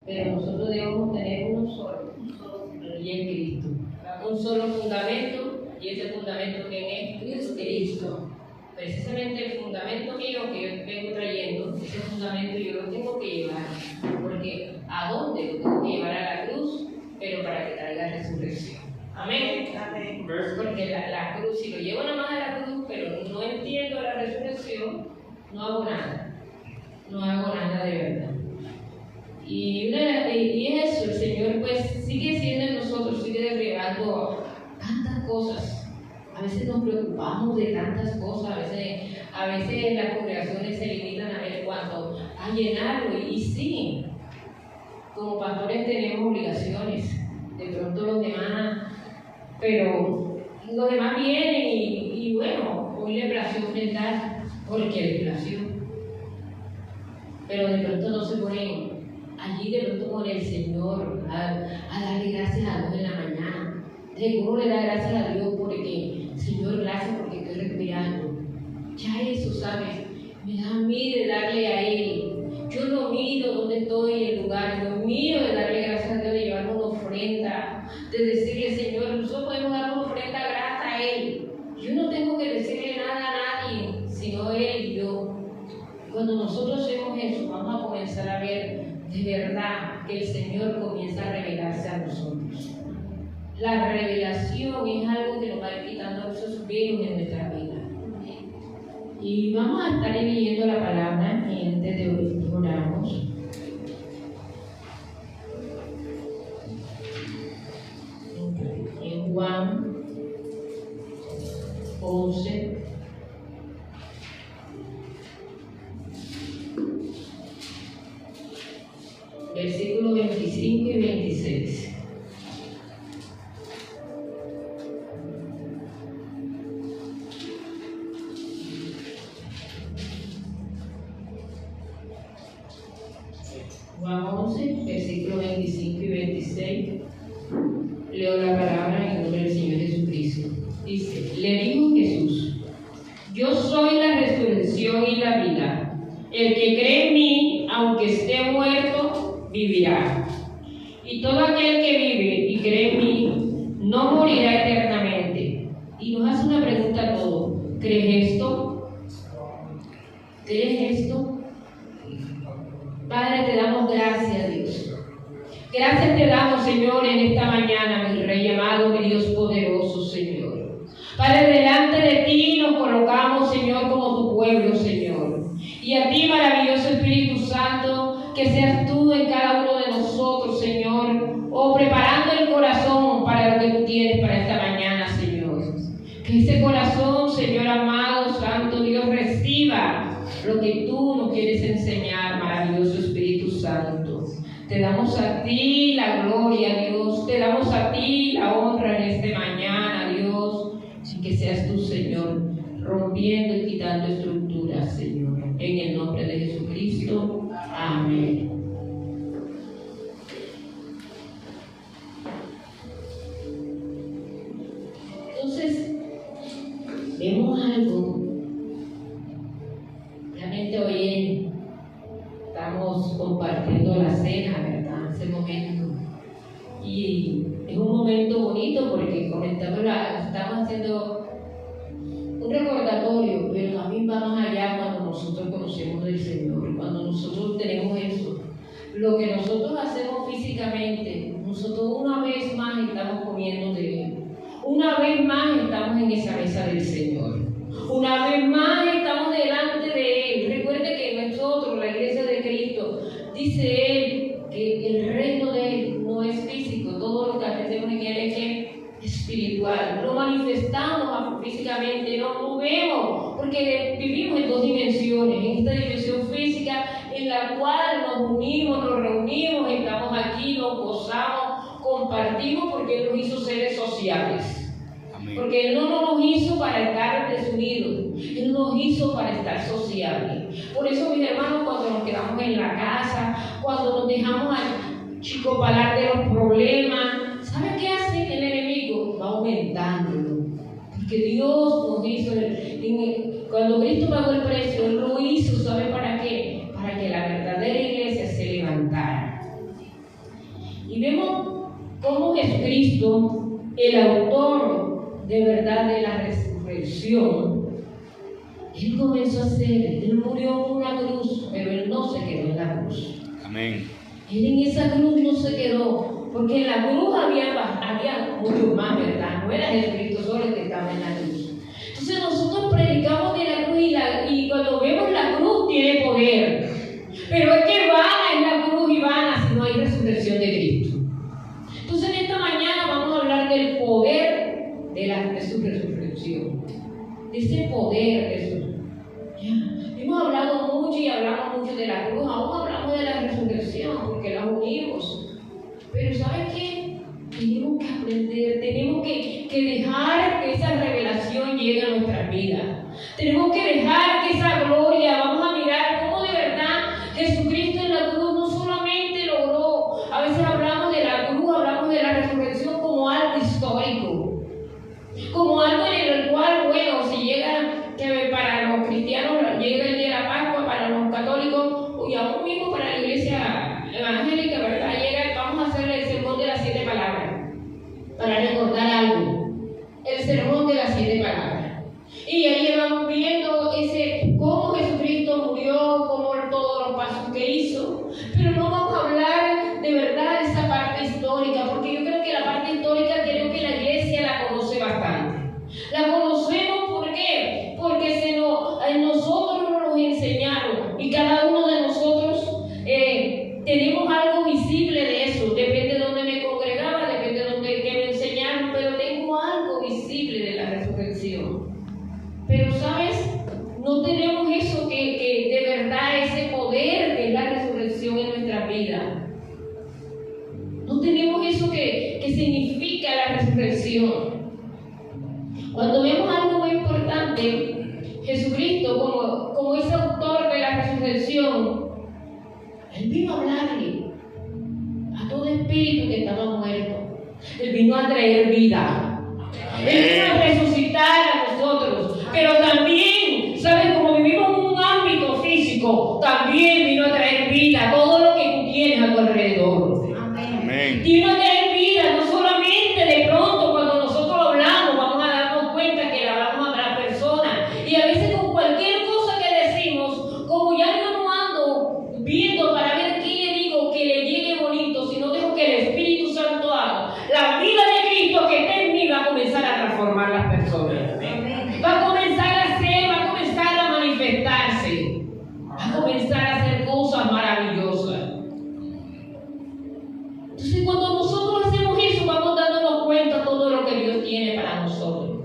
pero nosotros debemos tener uno solo, y es Cristo. Un solo fundamento, y ese fundamento que es Cristo. Precisamente el fundamento mío que yo vengo trayendo, ese fundamento yo lo tengo que llevar, porque ¿a dónde? Lo tengo que llevar a la cruz, pero para que traiga resurrección. Amén. Amén. Porque la cruz, si lo llevo nada más a la cruz, pero no entiendo la resurrección, no hago nada. No hago nada de verdad. Y eso, el Señor pues sigue siendo en nosotros, sigue derribando tantas cosas. A veces nos preocupamos de tantas cosas, a veces las congregaciones se limitan a ver cuánto, a llenarlo, y sí, como pastores tenemos obligaciones, de pronto los demás, pero los demás vienen y bueno, hoy le plació ofrendar, porque le plació, pero de pronto no se ponen allí de pronto con el Señor a darle gracias a Dios en la mañana. Uno le da gracias a Dios porque, Señor, gracias porque estoy respirando. Ya eso, ¿sabes? Me da a mí de darle a Él. Yo no miro dónde estoy en el lugar, yo miro de darle gracias a Dios, de llevar una ofrenda, de decirle, Señor, nosotros podemos dar una ofrenda grata a Él. Yo no tengo que decirle nada a nadie, sino Él y yo. Cuando nosotros hacemos eso, vamos a comenzar a ver de verdad que el Señor comienza a revelarse a nosotros. La revelación es algo que nos va a ir quitando esos velos en nuestra vida. Y vamos a estar leyendo la palabra y antes de oramos. En Juan 11. Versículos 25 y 26. Juan 11, versículos 25 y 26. Leo la palabra en el nombre del Señor Jesucristo. Dice, le dijo Jesús, yo soy la resurrección y la vida. El que cree en mí, aunque esté muerto, vivirá. Y todo aquel que vive y cree en mí, no morirá eternamente. Y nos hace una pregunta a todos. ¿Crees esto? ¿Crees esto? Padre, te damos gracias, Dios. Gracias te damos, Señor, en esta mañana, mi Rey amado, mi Dios poderoso, Señor. Padre, delante de ti nos colocamos, Señor, como tu pueblo, Señor. Y a ti, maravilloso Espíritu Santo, que seas tú en cada uno de nosotros, Señor, preparando el corazón para lo que tú tienes para esta mañana, Señor. Que ese corazón, Señor amado, Santo Dios, reciba lo que tú nos quieres enseñar, maravilloso Espíritu Santo. Te damos a ti la gloria, Dios. Te damos a ti la honra en esta mañana, Dios. Y que seas tú, Señor, rompiendo y quitando estructuras, Señor. En el nombre de Jesucristo. Amén. Entonces, vemos algo. Realmente hoy estamos compartiendo la cena, ¿verdad? Ese momento. Y es un momento bonito porque estamos haciendo un recordatorio, pero también va más allá cuando nosotros conocemos del Señor, cuando nosotros tenemos eso. Lo que nosotros hacemos físicamente, nosotros una vez más estamos comiendo de Él. Una vez más estamos en esa mesa del Señor. Una vez más estamos delante de Él. Recuerde que nosotros, la iglesia de Cristo, dice Él que el reino de Él no es físico. Todo lo que hacemos en Él es espiritual. Lo manifestamos físicamente, no lo vemos, porque vivimos en dos dimensiones. En esta dimensión física, en la cual nos unimos, nos reunimos, estamos aquí, nos gozamos, compartimos, porque Él nos hizo seres sociales. Porque Él no nos hizo para estar desunidos, Él nos hizo para estar sociables. Por eso, mis hermanos, cuando nos quedamos en la casa, cuando nos dejamos chicopalar de los problemas, ¿sabe qué hace el enemigo? Va aumentándolo. Porque Dios nos hizo, cuando Cristo pagó el precio, Él lo hizo, ¿sabe para qué? Para que la verdadera iglesia se levantara. Jesucristo, el autor de verdad de la resurrección, Él comenzó a hacer, Él murió en una cruz, pero Él no se quedó en la cruz. Amén. Él en esa cruz no se quedó, porque en la cruz había muchos más, ¿verdad? No era Jesucristo solo el que estaba en la cruz. Entonces nosotros predicamos de la cruz y cuando vemos la cruz tiene poder. Pero es que vana es la cruz y vana si no hay resurrección de Cristo. Entonces en esta mañana vamos a hablar del poder de su resurrección. De ese poder de su... Hemos hablado mucho y hablamos mucho de la cruz, aún hablamos de la resurrección porque la unimos. Pero ¿sabes qué? Tenemos que aprender, tenemos que dejar que esa revelación llegue a nuestras vidas. Tenemos que dejar que esa gloria, vamos a mirar cómo de verdad Jesucristo en la cruz no solamente logró, a veces hablamos de la cruz, hablamos de la resurrección como algo histórico, como algo en el cual, bueno, si llega, que para los cristianos llega el día de la Pascua, para los católicos, y aún mismo para la iglesia evangélica, ¿verdad? Llega, vamos a hacer el sermón de las 7 palabras, para recordar algo, el sermón de las 7 palabras. Y ahí vamos viendo cómo Jesucristo murió, cómo todos los pasos que hizo, pero no vamos a hablar de verdad de esa parte histórica, porque yo creo que la parte histórica, creo que la iglesia la conoce bastante. La conocemos, ¿por qué? Porque nosotros nos enseñaron, y cada uno de nosotros tenemos algo visible de eso, depende de dónde me congregaba, depende de dónde que me enseñaron, pero tengo algo visible de la resurrección. Pero, ¿sabes? No tenemos eso que de verdad, ese poder que es la resurrección en nuestra vida. No tenemos eso que significa la resurrección. Cuando vemos algo muy importante, Jesucristo, como ese autor de la resurrección, Él vino a hablarle a todo espíritu que estaba muerto. Él vino a traer vida. Él vino a resucitar a nosotros. Pero también, ¿sabes? Como vivimos en un ámbito físico, también vino a traer vida a todo lo que tú tienes a tu alrededor. Amén. Vino a traer vida, no solamente de pronto cuando nosotros hablamos, vamos a darnos cuenta que le hablamos a otra persona. Y a veces con cualquier cosa que decimos, como ya yo no ando viendo para ver qué le digo que le llegue bonito, sino dejo que el Espíritu Santo haga, la vida de Cristo que está en mí va a comenzar a transformar las personas. Va a comenzar a hacer, va a comenzar a manifestarse, va a comenzar a hacer cosas maravillosas. Entonces, cuando nosotros hacemos eso, vamos dándonos cuenta de todo lo que Dios tiene para nosotros,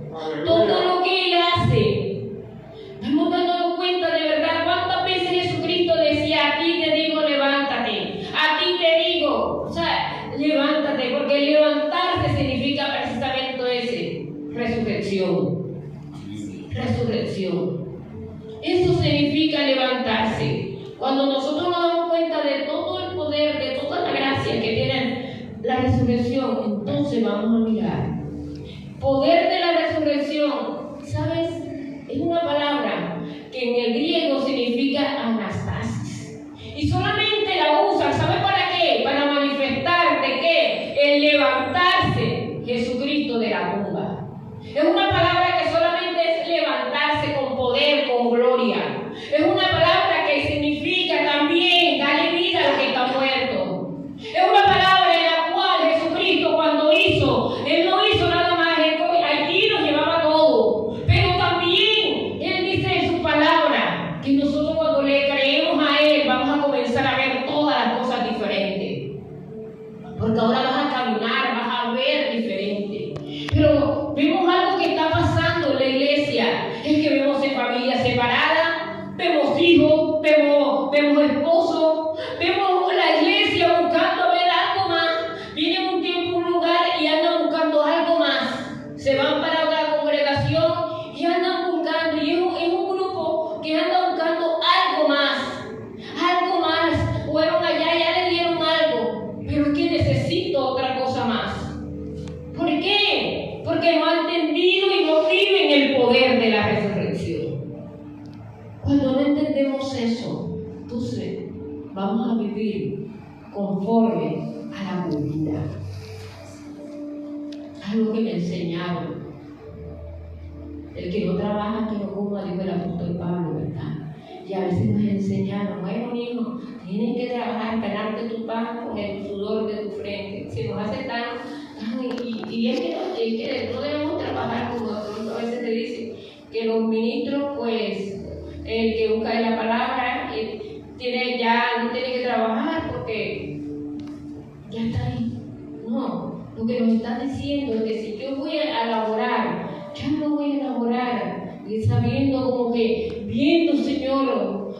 todo lo que Él hace. Vamos dándonos cuenta de verdad cuántas veces Jesucristo decía: a ti te digo, levántate, a ti te digo, o sea, levántate, porque levantarse significa precisamente ese, resurrección. Resurrección. Eso significa levantarse. Cuando nosotros nos damos cuenta de todo el poder, de toda la gracia que tiene la resurrección, entonces vamos a mirar. Poder de la resurrección, ¿sabes? Es una palabra que en el griego significa anastasis. Y solamente la usan, ¿sabes para qué? Para manifestar de qué? El levantarse Jesucristo de la tumba. Es una palabra que solamente es levantarse con poder, con gloria. Es una palabra que significa también darle vida a los que están muertos. Es una palabra en la cual Jesucristo cuando hizo, Él no hizo nada más, allí nos llevaba todo. Pero también Él dice en su palabra que nosotros cuando le creemos a Él vamos a comenzar a ver todas las cosas diferentes. Porque ahora vas a caminar, vas a ver diferente. Pero vemos algo que está pasando en la iglesia, es que vemos familias separadas, vemos hijos, vemos esposos, vemos la iglesia buscando ver algo más. Vienen un tiempo, un lugar y andan buscando algo más. Se van para otra congregación y andan buscando, y es un grupo que anda buscando algo más, algo más. Fueron allá, ya le dieron algo, pero es que necesito otra cosa más. ¿Por qué? Porque no han entendido y no viven el poder de la resurrección. Cuando no entendemos eso, entonces vamos a vivir conforme a la cultura. algo que me enseñaron. El que no trabaja, que no coma, dijo el apóstol Pablo, ¿verdad? Y a veces nos enseñaron, bueno, hijo, tienes que trabajar, ganarte tu pan con el sudor de tu frente. Se nos hace tan y es que no debemos trabajar como a veces te dicen, que los ministros, pues, el que busca la palabra, ya no tiene que trabajar porque ya está ahí. No, lo que nos están diciendo es que si yo voy a laborar, ya no voy a laborar sabiendo como que, viendo, Señor,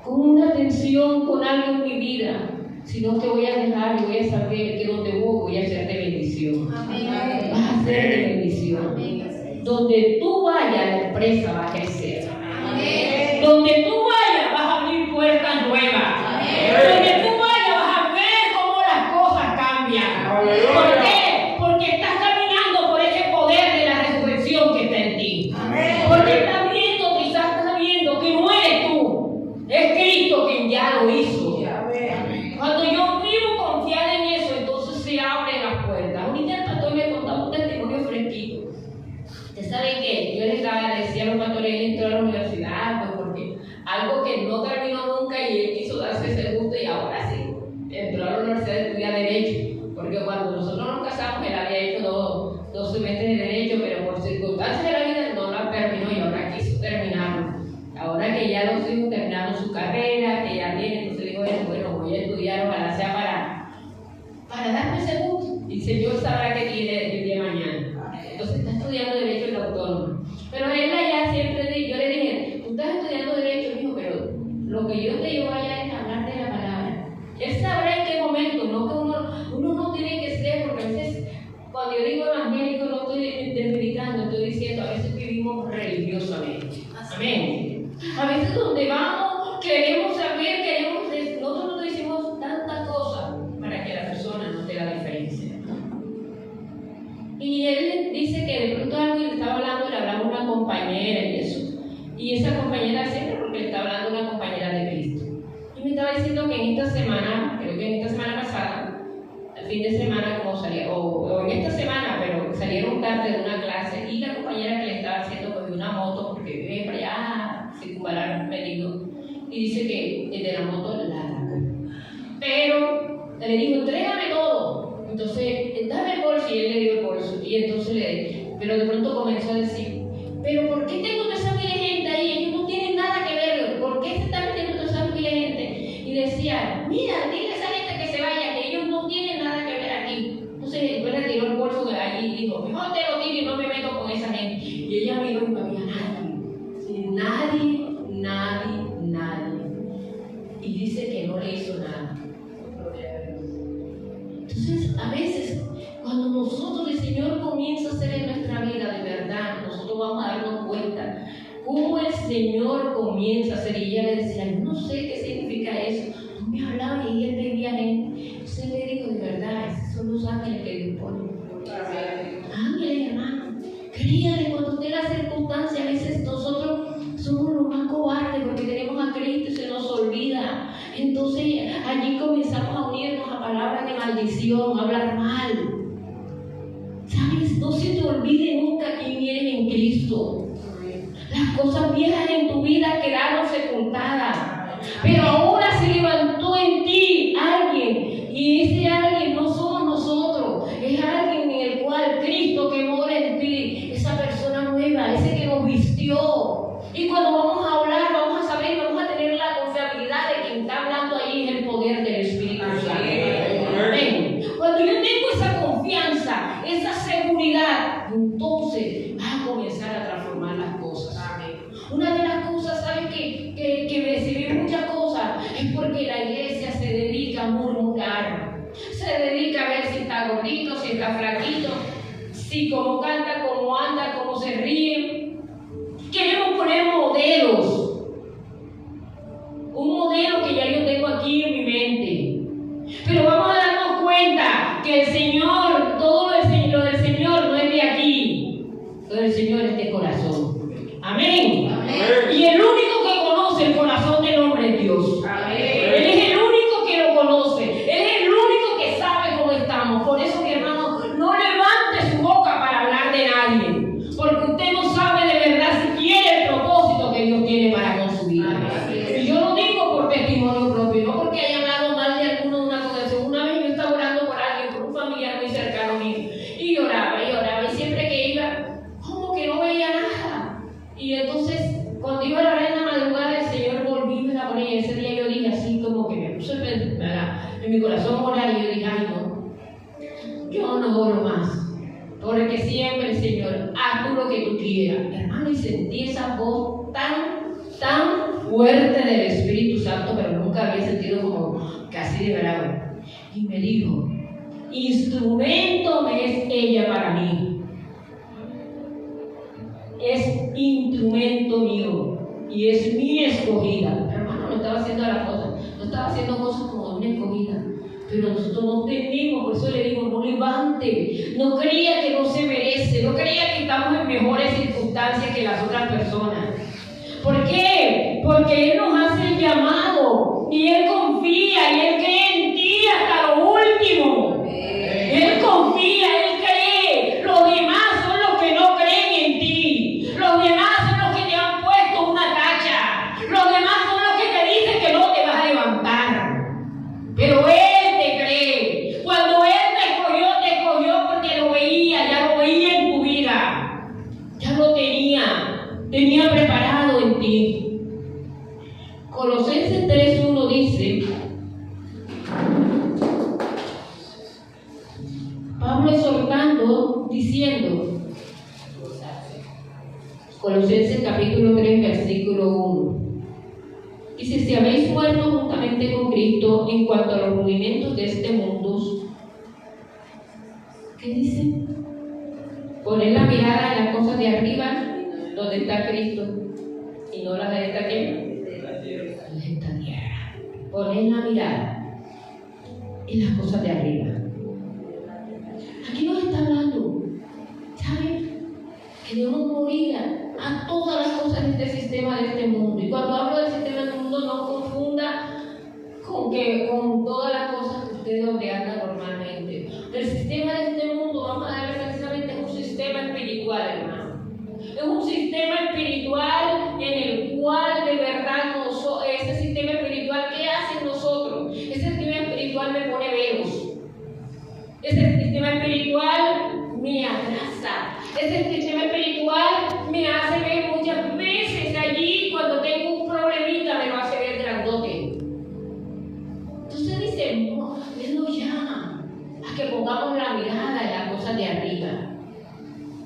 con una atención, con algo en mi vida, sino que voy a dejar y voy a saber que donde voy a ser de bendición. Amén. Vas a ser de bendición. Amén. Donde tú vayas, la empresa va a crecer. Amén. Donde tú vayas, vas a abrir puertas nuevas. Amén. Donde tú vayas, vas a ver cómo las cosas cambian. ¿Por qué? Porque estás caminando por ese poder de la resurrección que está en ti. Amén. Porque estás viendo, quizás estás viendo que no eres tú, es Cristo quien ya lo hizo. Cuando yo vivo confiada en eso, entonces se abren las puertas. Ahorita el pastor me contaba un testimonio fresquito. Ustedes saben que yo les decía a los pastores, él entró a la universidad, pues porque algo que no terminó nunca y él quiso darse ese gusto y ahora sí, entró a la universidad a estudiar Derecho. Porque cuando nosotros nos casamos, él había hecho dos semestres de Derecho, pero por circunstancias de la vida no la terminó y ahora quiso terminarlo. Ahora que ya los hijos terminaron su carrera, que ya tienen, entonces digo, bueno, voy a estudiar, ojalá sea para darme ese gusto. Y el Señor sabrá qué tiene el día de mañana. Entonces está estudiando Derecho en la Autónoma. Pero él allá siempre, yo le dije, tú estás estudiando Derecho, hijo, pero lo que yo te llevo allá es hablar de la palabra. Él sabrá en qué momento, no que uno no tiene que ser, porque a veces, cuando yo digo evangélico, no estoy desmeditando, estoy diciendo, a veces vivimos religiosamente. Amén. A veces donde vamos, queremos saber, nosotros nos decimos tantas cosas para que la persona no te la diferencia. Y él dice que de pronto algo le estaba hablando, le hablaba a una compañera y eso. Y esa compañera siempre, porque le estaba hablando a una compañera de Cristo. Y me estaba diciendo que en esta semana, creo que en esta semana pasada, el fin de semana como salía, o en esta semana, pero salieron tarde de una clase y la compañera que le estaba haciendo cogió una moto porque vive para allá, circunvalar Peligro, y dice que el de la moto la ataca. Pero le dijo, entrégame todo. Entonces, dame el bolso y él le dio el bolso. Y entonces pero de pronto comenzó a decir, pero ¿por qué tengo toda esa pila de gente ahí? Ellos no tienen nada que ver. ¿Por qué se están metiendo toda esa pila de gente? Y decía, mira, dile a esa gente que se vaya, que ellos no tienen nada que ver aquí. Entonces después le tiró el bolso de allí y dijo, mejor te lo tiro y no me meto con esa gente. Y ella miró y no había nadie. Nadie. Y dice que no le hizo nada. Entonces, a veces, cuando nosotros, el Señor comienza a hacer en nuestra vida de verdad, nosotros vamos a darnos cuenta cómo el Señor comienza a hacer. Y ella le decía, yo no sé qué significa eso. Tú me hablabas y él veía gente. Entonces le digo, de verdad, esos son los ángeles que Dios pone. Ángeles, hermano. Créanle, cuando esté la circunstancia, a veces nosotros somos los más cobardes porque tenemos a Cristo y se nos olvida. Entonces allí comenzamos a unirnos a palabras de maldición, a hablar mal. ¿Sabes? No se te olvide nunca quién eres en Cristo. Las cosas viejas en tu vida quedaron sepultadas, pero ahora se levantó en ti alguien, y ese alguien no somos nosotros, es alguien en el cual Cristo que mora en ti, esa persona nueva, ese que nos vistió. Y cuando vamos a hablar, vamos a saber, vamos a tener la confiabilidad de quien está hablando ahí es el poder del Espíritu Santo. Amén. Cuando yo tengo esa confianza, esa seguridad, entonces va a comenzar a transformar las cosas. Amén. Una de las cosas, ¿sabes? Que recibí muchas cosas, es porque la iglesia se dedica a murmurar. Se dedica a ver si está gordito, si está flaquito, si cómo canta, cómo anda, cómo se ríe. Queremos poner modelos. Un modelo que ya yo tengo aquí en mi mente. Pero vamos a darnos cuenta que el Señor, todo lo del Señor no es de aquí. Lo del Señor es de corazón. Amén. Amén. Y el único que conoce el corazón del hombre es Dios. Amén. Él es el único que lo conoce. Él es el único que sabe cómo estamos. Por eso, mi hermano, no le va en mi corazón orar y yo dije, ay no, yo no oro más. Porque siempre, Señor, haz tú lo que tú quieras. Hermano, y sentí esa voz tan fuerte del Espíritu Santo, pero nunca había sentido como casi de bravo. Y me dijo, instrumento me es ella para mí. Es instrumento mío y es mi escogida. Hermano, no estaba haciendo las cosas, no estaba haciendo cosas como una escogida. Pero nosotros no entendimos, por eso le digo, no levante, no crea que no se merece, no crea que estamos en mejores circunstancias que las otras personas. ¿Por qué? Porque Él nos hace el llamado y Él confía y Él cree en ti hasta lo último. Él confía, Él cree. Los demás son los que no creen en ti. Los demás son los que te han puesto una tacha. Los demás son los que te dicen que no te vas a levantar. Pero Él te cree. Cuando Él te escogió porque lo veía, ya lo veía en tu vida. Ya lo tenía preparado en ti. Colosenses 3:1 dice, Pablo exhortando, diciendo, Colosenses capítulo 3, versículo 1. Dice, si habéis muerto juntamente con Cristo en cuanto a los rudimentos de este mundo, ¿qué dice? Poner la mirada en las cosas de arriba, donde está Cristo, y no las de esta ¿qué? Las de esta tierra. Poner la mirada en las cosas de arriba. Aquí nos está hablando, ¿saben? Que debemos morir a todas las cosas de este sistema, de este mundo. Y cuando hablo del sistema del mundo, no confunda con todas las cosas que usted donde anda normalmente. El sistema de este mundo, vamos a ver precisamente, es un sistema espiritual, hermano. Es un sistema espiritual en el cual de verdad ese sistema espiritual, ¿qué hace en nosotros? Ese sistema espiritual me pone velos. Ese sistema espiritual me abraza. Ese sistema espiritual me hace ver muchas veces allí, cuando tengo un problemita, me lo hace ver grandote. Entonces dice, no, Él nos llama a que pongamos la mirada en las cosas de arriba.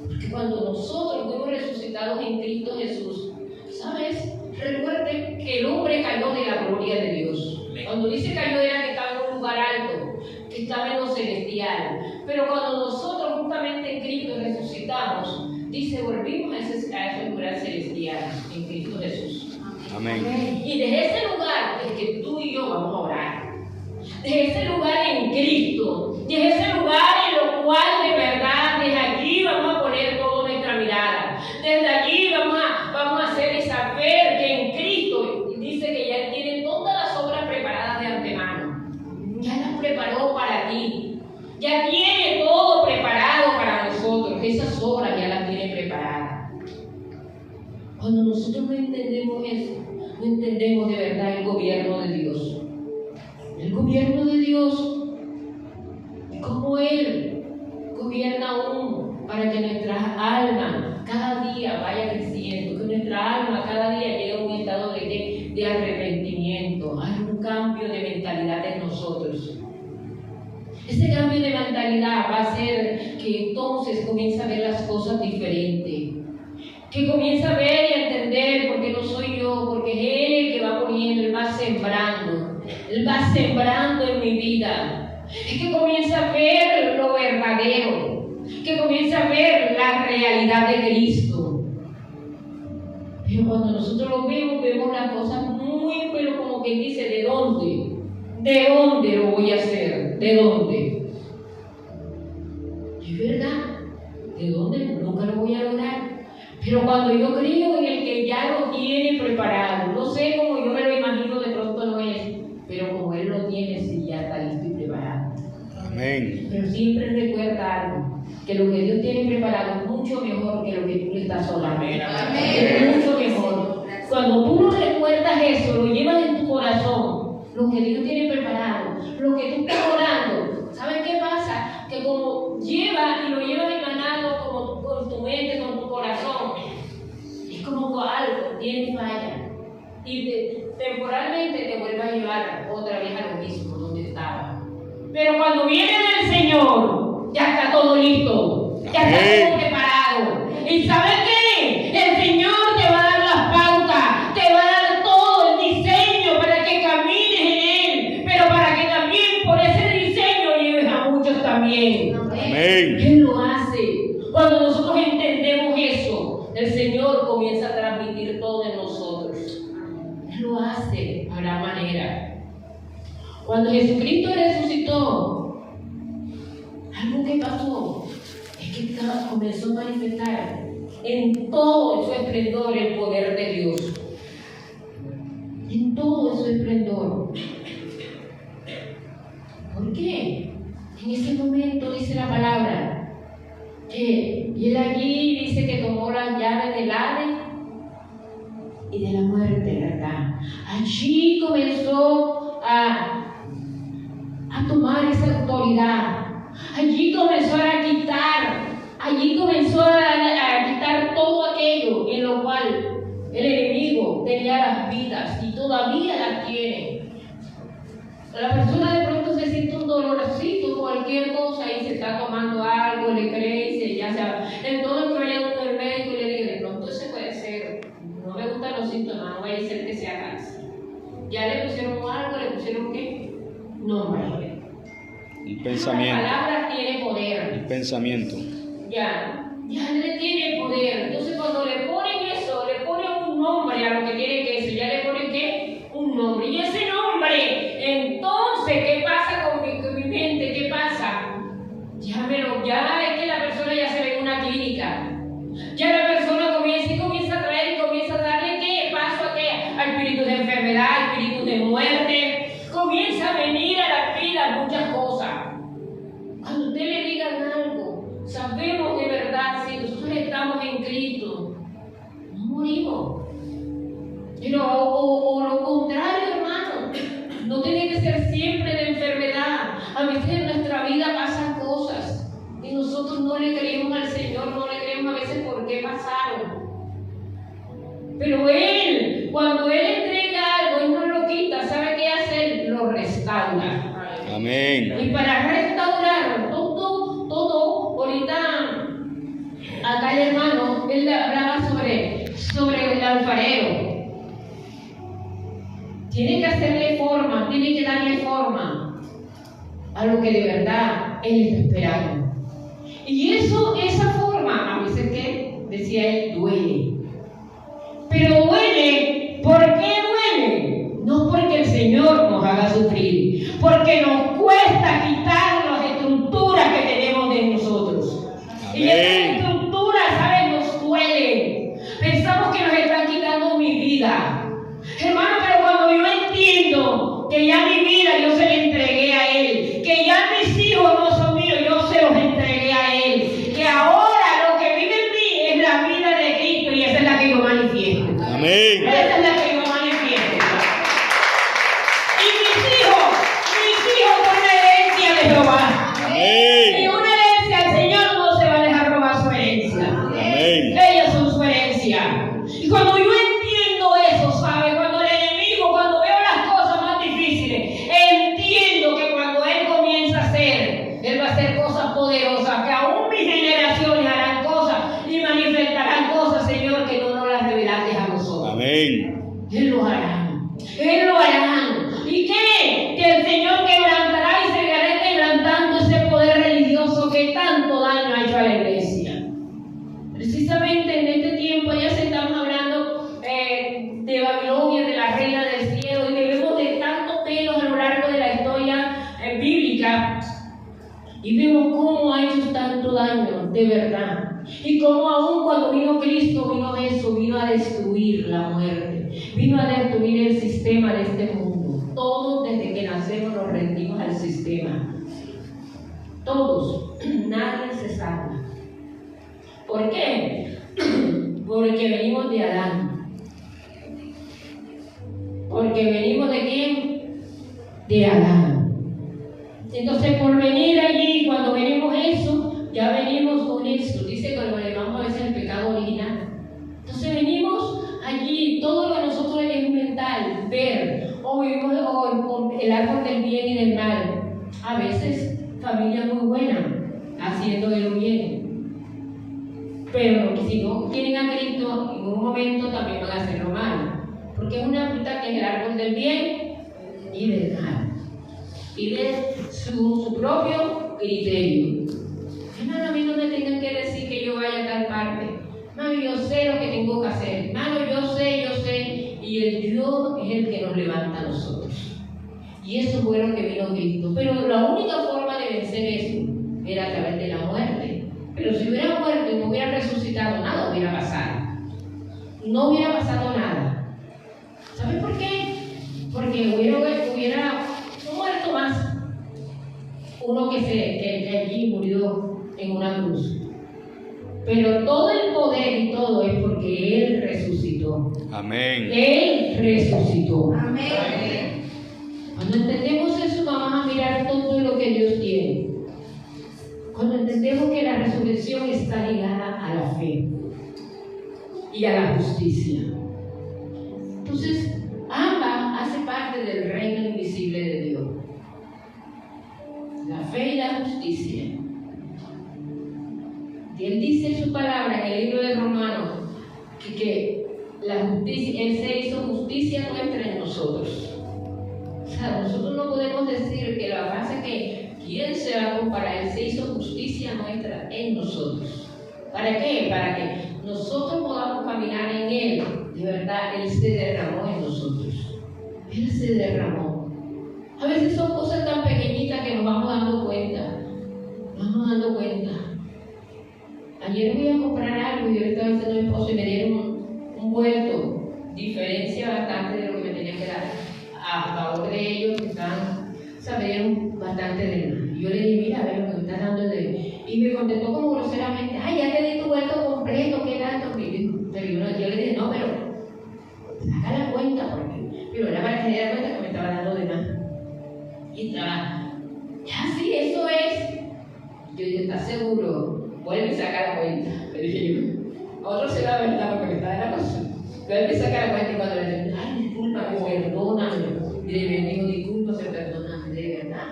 Porque cuando nosotros fuimos resucitados en Cristo Jesús, ¿sabes? Recuerden que el hombre cayó de la gloria de Dios. Cuando dice cayó, era que estaba en un lugar alto, que estaba en lo celestial. Pero cuando nosotros justamente en Cristo resucitamos, dice, volvimos a ese lugar celestial en Cristo Jesús. Amén. Y desde ese lugar es que tú y yo vamos a orar. Desde ese lugar en Cristo, desde ese lugar en lo cual de verdad, desde allí vamos a poner toda nuestra mirada. Desde allí vamos a hacer y saber que en Cristo dice que ya tiene todas las obras preparadas de antemano. Ya las preparó para ti. Ya tiene todo preparado para nosotros. Esas obras ya las tiene preparadas. Cuando nosotros no entendemos eso, no entendemos de verdad el gobierno de Dios. El gobierno de Dios, como Él gobierna aún para que nuestra alma cada día vaya creciendo, que nuestra alma cada día llegue a un estado de arrepentimiento. Hay un cambio de mentalidad en nosotros. Ese cambio de mentalidad va a hacer que entonces comience a ver las cosas diferentes. Que comience a ver y a entender, porque no soy yo, porque es Él el que va poniendo, Él va sembrando. Él va sembrando en mi vida. Es que comience a ver lo verdadero. Que comience a ver la realidad de Cristo. Pero cuando nosotros lo vemos las cosas muy, pero como que dice, ¿de dónde? ¿De dónde lo voy a hacer? ¿De dónde? ¿Es verdad? ¿De dónde? Nunca lo voy a lograr. Pero cuando yo creo en el que ya lo tiene preparado, no sé cómo yo me lo imagino, de pronto no es, pero como Él lo tiene, sí, ya está listo y preparado. Amén. Pero siempre recuerda algo, que lo que Dios tiene preparado es mucho mejor que lo que tú le estás orando. Es mucho mejor. Cuando tú no recuerdas eso, lo llevas en tu corazón, lo que Dios tiene preparado, lo que tú estás orando, ¿sabes qué pasa? Que como llevas y lo llevas emanado como con tu mente, con tu corazón, es como algo tiene falla y temporalmente te vuelve a llevar otra vez a lo mismo donde estaba. también. Amén. Él lo hace. Cuando nosotros entendemos eso, el Señor comienza a transmitir todo en nosotros. Él lo hace a la manera. Cuando Jesucristo resucitó, algo que pasó es que comenzó a manifestar en todo su esplendor el poder de Dios. En todo su esplendor. ¿Por qué? En ese momento dice la palabra que y él allí dice que tomó las llaves del Hades y de la muerte, ¿verdad? Allí comenzó a tomar esa autoridad. Allí comenzó a quitar todo aquello en lo cual el enemigo tenía las vidas y todavía las tiene. La persona de pronto se siente un dolorcito, cualquier cosa y se está tomando algo, le cree y ya se va. Entonces vaya uno al médico y le dice, no, entonces puede ser, no me gustan los síntomas, no vaya a ser que sea cáncer. Ya le pusieron algo, le pusieron ¿qué? Nombre. El pensamiento. La palabra tiene poder. El pensamiento. Ya le tiene poder. Entonces cuando le ponen eso, le ponen un nombre a lo que tiene que ser, ya le ponen ¿qué? Un nombre. Y ese nombre, entonces, ¿qué pasa con mi mente? ¿Qué pasa? Ya es que la persona ya se ve en una clínica. Ya la persona comienza a traer y comienza a darle ¿qué? Paso a ¿qué? A espíritus de enfermedad, espíritus de muerte. Comienza a venir a la vida muchas cosas. Cuando usted le digan algo, sabemos de verdad, si nosotros estamos en Cristo, no morimos. Pero, o lo contrario, hermano, no tiene que ser siempre de enfermedad. A veces en nuestra vida pasan cosas y nosotros no le creemos al Señor, no le creemos a veces por qué pasaron. Pero Él, cuando Él entrega algo, Él no lo quita, ¿sabe qué hace? Lo restaura. Amén. Y para restaurar todo, ahorita acá el hermano, él hablaba sobre el alfarero. Tiene que hacerle forma, tiene que darle forma a lo que de verdad él está esperando. Y esa forma, a veces que decía él, duele. Pero duele, ¿por qué duele? No porque el Señor nos haga sufrir, porque nos cuesta quitar las estructuras que tenemos de nosotros. Amén. Y esas estructuras, ¿sabes? Nos duelen. Pensamos que nos están quitando mi vida. Hermano, pero cuando yo entiendo que ya mi vida yo se la entregué a Él, que ya mis hijos no son míos, yo se los entregué a Él, que ahora lo que vive en mí es la vida de Cristo y esa es la que yo manifiesto. Amén. Esa es la que yo manifiesto. Y mis hijos son una herencia de Jehová. Amén. Y una herencia, el Señor no se va a dejar robar su herencia. Amén. Ellos son su herencia. Y cuando yo entiendo eso, ¿sabe? Cuando el enemigo, cuando veo las cosas más difíciles, entiendo que cuando Él comienza a hacer, Él va a hacer cosas poderosas, que aún mis generaciones harán cosas y manifestarán cosas, Señor, que no nos las revelaste a nosotros. Amén. Él lo hará. Él lo hará. ¿Y qué? Que el Señor quebrantará y seguirá quebrantando ese poder religioso que tanto daño ha hecho a la iglesia. Precisamente en este tiempo ya se estamos hablando de Babilonia, de la reina del cielo, y vemos de tantos pelos a lo largo de la historia bíblica, y vemos cómo ha hecho tanto daño, de verdad. Y cómo aún cuando vino Cristo, vino a destruir la muerte, vino a destruir el sistema de este mundo. Todos desde que nacemos nos rendimos al sistema. Todos, nadie se salva. ¿Por qué? Porque venimos de Adán. Porque venimos de ¿quién? De Adán. Entonces, por venir allí, cuando venimos eso, ya venimos con esto. Dice que lo llamamos a veces el pecado original. Entonces venimos allí, todo lo que nosotros es mental, ver, o vivimos el árbol del bien y del mal. A veces, familia muy buena, haciendo de lo bien. Pero si no tienen a Cristo, en un momento también van a hacer lo malo. Porque es una fruta que es el árbol del bien y del mal. Y de su propio criterio. Hermano, a mí no me tengan que decir que yo vaya a tal parte. Hermano, yo sé lo que tengo que hacer. Hermano, yo sé. Y el yo es el que nos levanta a nosotros. Y eso fue lo que vino Cristo. Pero la única forma de vencer eso era a través de la muerte. Pero si hubiera muerto y no hubiera resucitado, nada hubiera pasado. No hubiera pasado nada. ¿Sabes por qué? Porque hubiera muerto más. Uno que allí murió en una cruz. Pero todo el poder y todo es porque Él resucitó. Amén. Él resucitó. Amén. Cuando entendemos eso, vamos a mirar todo lo que Dios tiene. Cuando entendemos que la resurrección está ligada a la fe y a la justicia. Entonces, ambas hacen parte del reino invisible de Dios. La fe y la justicia. Y Él dice en su palabra en el libro de Romanos que la justicia, Él se hizo justicia nuestra en nosotros. O sea, nosotros no podemos decir que la base que ¿quién se va a comparar? Él se hizo justicia nuestra en nosotros. ¿Para qué? Para que nosotros podamos caminar en Él. De verdad, Él se derramó en nosotros. Él se derramó. A veces son cosas tan pequeñitas que nos vamos dando cuenta. Ayer voy a comprar algo y yo estaba diciendo a mi esposo y me dieron un vuelto. Diferencia bastante de lo que me tenía que dar a favor de ellos que estaban, o sea, me dieron bastante de más. Y yo le dije, mira, a ver lo que me estás dando de... Y me contestó como groseramente, ay, ya te di tu vuelto completo, ¿qué tanto? Yo le dije, no, pero saca la cuenta, pero era para que se diera cuenta que me estaba dando de más. Y estaba, ya sí, eso es. Yo dije, ¿estás seguro? Vuelve y saca la cuenta. Le dije yo, otro se la verdad porque me está de la cosa. Vuelve y saca la cuenta y cuando le dije, ay, discúlpame, perdóname. Y le digo, discúlpame, perdóname, de verdad.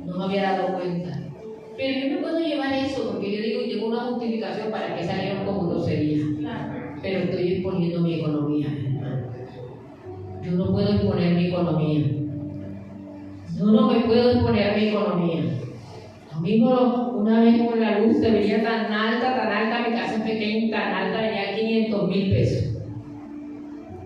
No me había dado cuenta. Pero yo no puedo llevar eso porque yo digo, tengo una justificación para que salieron como groserías. Pero estoy exponiendo mi economía, hermano. Yo no puedo exponer mi economía. Yo no me puedo exponer mi economía. Lo mismo una vez con la luz se veía tan alta, mi casa es pequeña, tan alta, venía 500,000 pesos.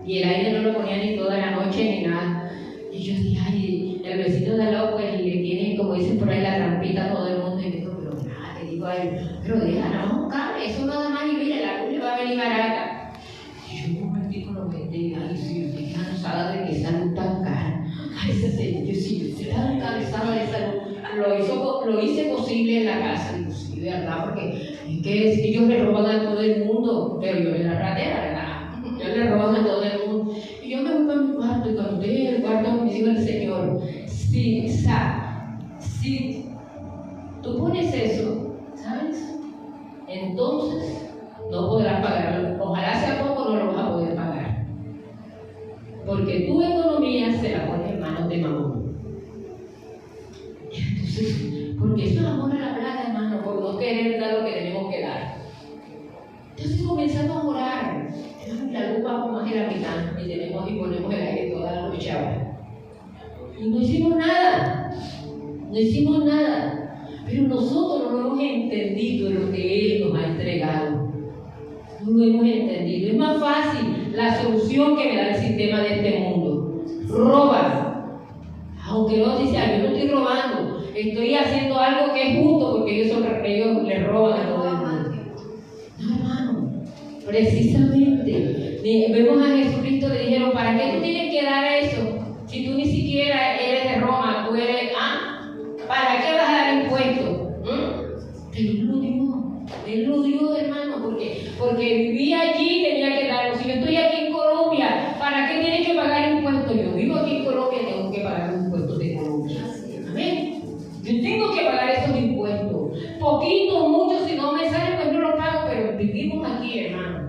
Y el aire no lo ponía ni toda la noche ni nada. Y yo dije, ay, el vecino de al lado pues le tiene, como dicen por ahí, la trampita a todo el mundo. Y me dijo, pero nada, te digo a él, pero déjala, no, cabe, eso nada más y mira, la luz le va a venir barata. Y yo un momentico lo metí, ay, sí, estoy cansada de que esa luz tan cara. Ay, yo sí, estoy tan cansada de esa luz. Lo hice posible en la casa, digo, sí, de verdad, porque es que ellos le roban a todo el mundo, pero yo era ratera, ¿verdad? Ellos le roban a todo el mundo. Y yo me voy para mi cuarto, y cuando estoy en el cuarto me dijo el Señor, si tú pones eso, ¿sabes? Entonces no podrás pagarlo. Ojalá sea poco, no lo vas a poder pagar. Porque tu economía se la pones en manos de mamón. Porque eso es amor a la plata, hermano, por no querer dar lo que tenemos que dar. Entonces comenzamos a orar. La luz bajo más de la mitad y ponemos el aire toda la noche ahora. Y no hicimos nada. Pero nosotros no hemos entendido lo que Él nos ha entregado. No lo hemos entendido. Es más fácil la solución que me da el sistema de este mundo. Robas. Aunque no dice, yo no estoy robando, estoy haciendo algo que es justo porque ellos le roban a todo el mundo. No, hermano, precisamente vemos a Jesucristo, le dijeron, ¿para qué tú tienes que dar eso? Si tú ni siquiera eres de Roma, tú eres, ¿para qué vas a dar impuestos? Pero Él lo dio, hermano, porque vivía allí, tenía que darlo. Si yo estoy aquí en Colombia, ¿para qué tienes que pagar impuestos? Yo vivo aquí en Colombia, tengo que pagar los impuestos de Colombia. Amén. Yo tengo que pagar esos impuestos. Poquito, mucho, si no me sale, pues no lo pago, pero vivimos aquí, hermano.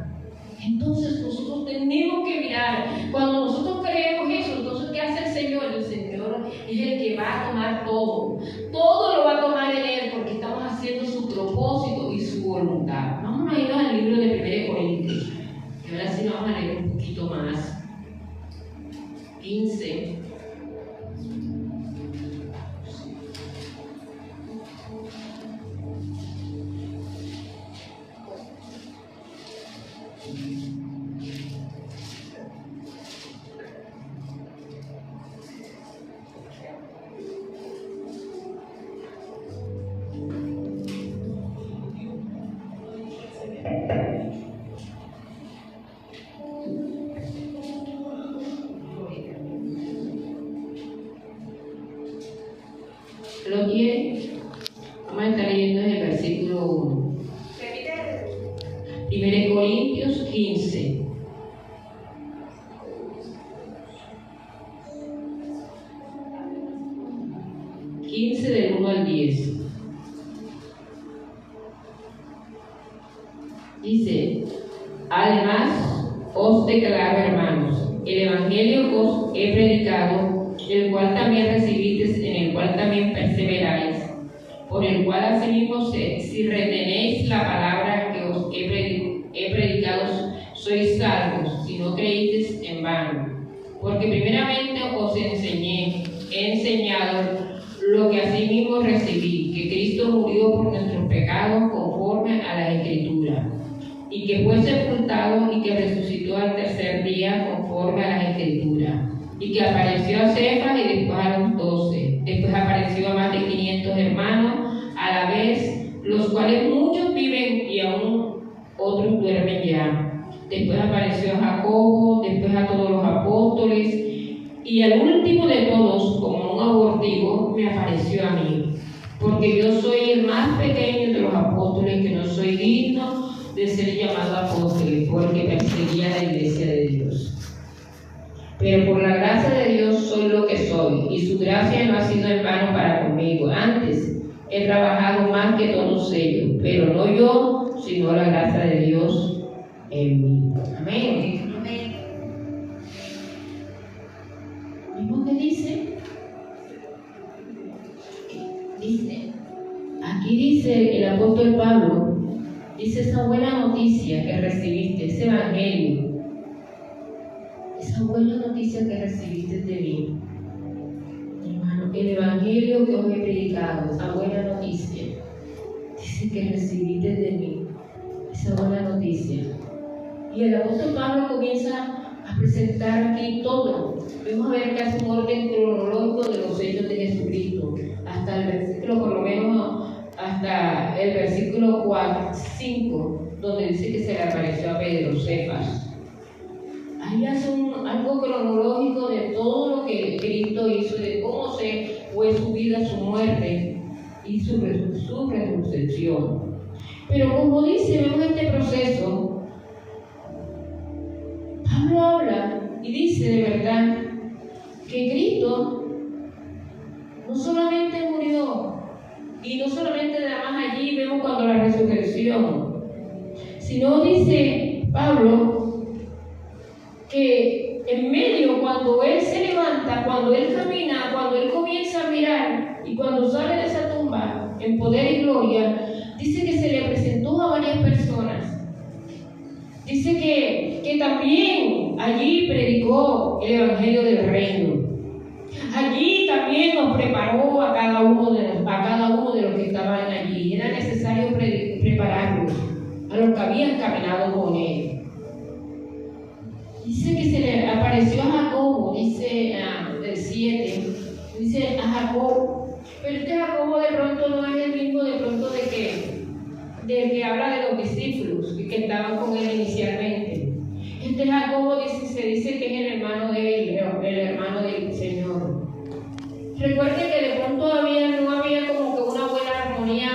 Entonces nosotros tenemos que mirar. Cuando nosotros creemos eso, entonces ¿qué hace el Señor? El Señor es el que va a tomar todo. Todo lo va a tomar en Él porque estamos haciendo su propósito y su voluntad. Vamos a ir al libro de 1 Corintios. Y ahora sí vamos a leer un poquito más. 15. ¿Lo tiene? Vamos a estar leyendo en el versículo 1. 1 Corintios 15. Del 1 al 10. Dice: además os declaro, hermanos, el evangelio que os he predicado, el cual también recibisteis, en el cual también perseveráis, por el cual asimismo si retenéis la palabra que os he predicado, sois salvos, si no creísteis en vano. Porque primeramente os he enseñado lo que asimismo recibí, que Cristo murió por nuestros pecados conforme a la Escritura, y que fue sepultado y que resucitó al tercer día conforme a la Escritura, y que apareció a Cefas y después a los 12, después apareció a más de 500 hermanos a la vez, los cuales muchos viven y aún otros duermen ya. Después apareció a Jacobo, después a todos los apóstoles, y al último de todos, como un abortivo, me apareció a mí, porque yo soy el más pequeño de los apóstoles, que no soy digno de ser llamado apóstol, porque perseguía la iglesia de Dios. Pero por la gracia de Dios soy lo que soy, y su gracia no ha sido en vano para conmigo. Antes he trabajado más que todos ellos, pero no yo, sino la gracia de Dios en mí. Amén. ¿Mismo que dice? Aquí dice el apóstol Pablo, dice esa buena noticia que recibiste, ese evangelio, esa buena noticia que recibiste de mí, hermano, el evangelio que os he predicado, esa buena noticia, dice que recibiste de mí, esa buena noticia. Y el apóstol Pablo comienza a presentar aquí todo. Vamos a ver que hace un orden cronológico de los hechos de Jesucristo, hasta el versículo, por lo menos hasta el versículo 5, donde dice que se le apareció a Pedro, Cefas. Ahí hace algo cronológico de todo lo que Cristo hizo, de cómo fue su vida, su muerte y su resurrección. Pero como dice, vemos este proceso, Pablo habla y dice de verdad que Cristo no solamente murió, y no solamente nada más allí vemos cuando la resurrección, sino dice Pablo que en medio, cuando Él se levanta, cuando Él camina, cuando Él comienza a mirar y cuando sale de esa tumba en poder y gloria, dice que se le presentó a varias personas. Dice que también allí predicó el evangelio del reino. Allí también nos preparó a cada uno de los que estaban allí. Era necesario prepararlos a los que habían caminado con Él. Dice que se le apareció a Jacobo, dice del 7, dice a Jacobo, pero este Jacobo de pronto no es el mismo de pronto del que habla de los discípulos que estaban con él inicialmente. Este Jacobo se dice que es el hermano de él, el hermano del Señor. Recuerde que de pronto no había como que una buena armonía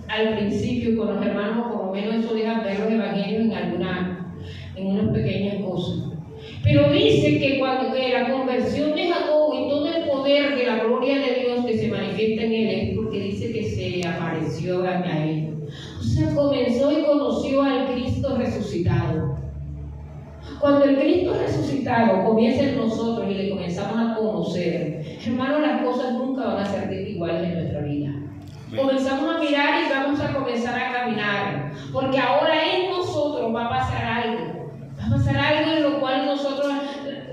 al principio con los hermanos, por lo menos eso deja ver los evangelios en unas pequeñas cosas. Pero dice que la conversión de Jacobo y todo el poder de la gloria de Dios que se manifiesta en él es porque dice que se le apareció a él. O sea, comenzó y conoció al Cristo resucitado. Cuando el Cristo resucitado comienza en nosotros y le comenzamos a conocer, hermanos, las cosas nunca van a ser iguales en nuestra vida. Comenzamos a mirar y vamos a comenzar a caminar, porque ahora en nosotros va a pasar algo. Va a pasar algo en lo cual nosotros,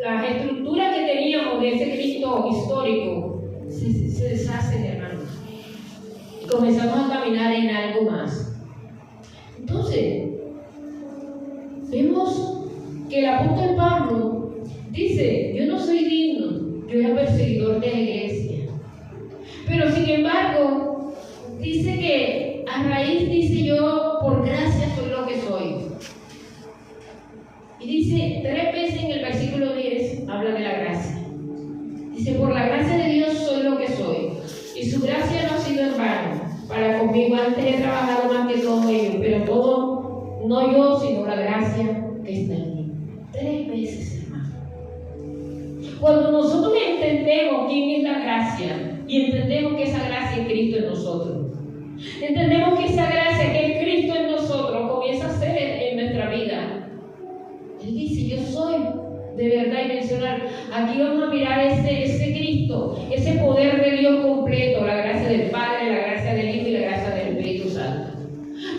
las estructuras que teníamos de ese Cristo histórico, se deshacen, hermanos. Y comenzamos a caminar en algo más. Entonces, vemos que el apóstol Pablo dice, yo no soy digno, yo era perseguidor de la iglesia. Pero sin embargo, dice que a raíz, dice yo, por gracia soy lo que soy. Y dice 3 veces en el versículo 10, habla de la gracia. Dice, por la gracia de Dios soy lo que soy. Y su gracia no ha sido en vano. Para conmigo antes he trabajado más que todo ello, pero todo, no yo, sino la gracia que está en mí. 3 veces, hermano. Cuando nosotros entendemos quién es la gracia y entendemos que esa gracia es Cristo en nosotros, entendemos que esa gracia que es Cristo en nosotros comienza a ser en nuestra vida. Él dice, yo soy de verdad, y mencionar, aquí vamos a mirar ese Cristo, ese poder de Dios completo, la gracia del Padre, la gracia del Hijo y la gracia del Espíritu Santo.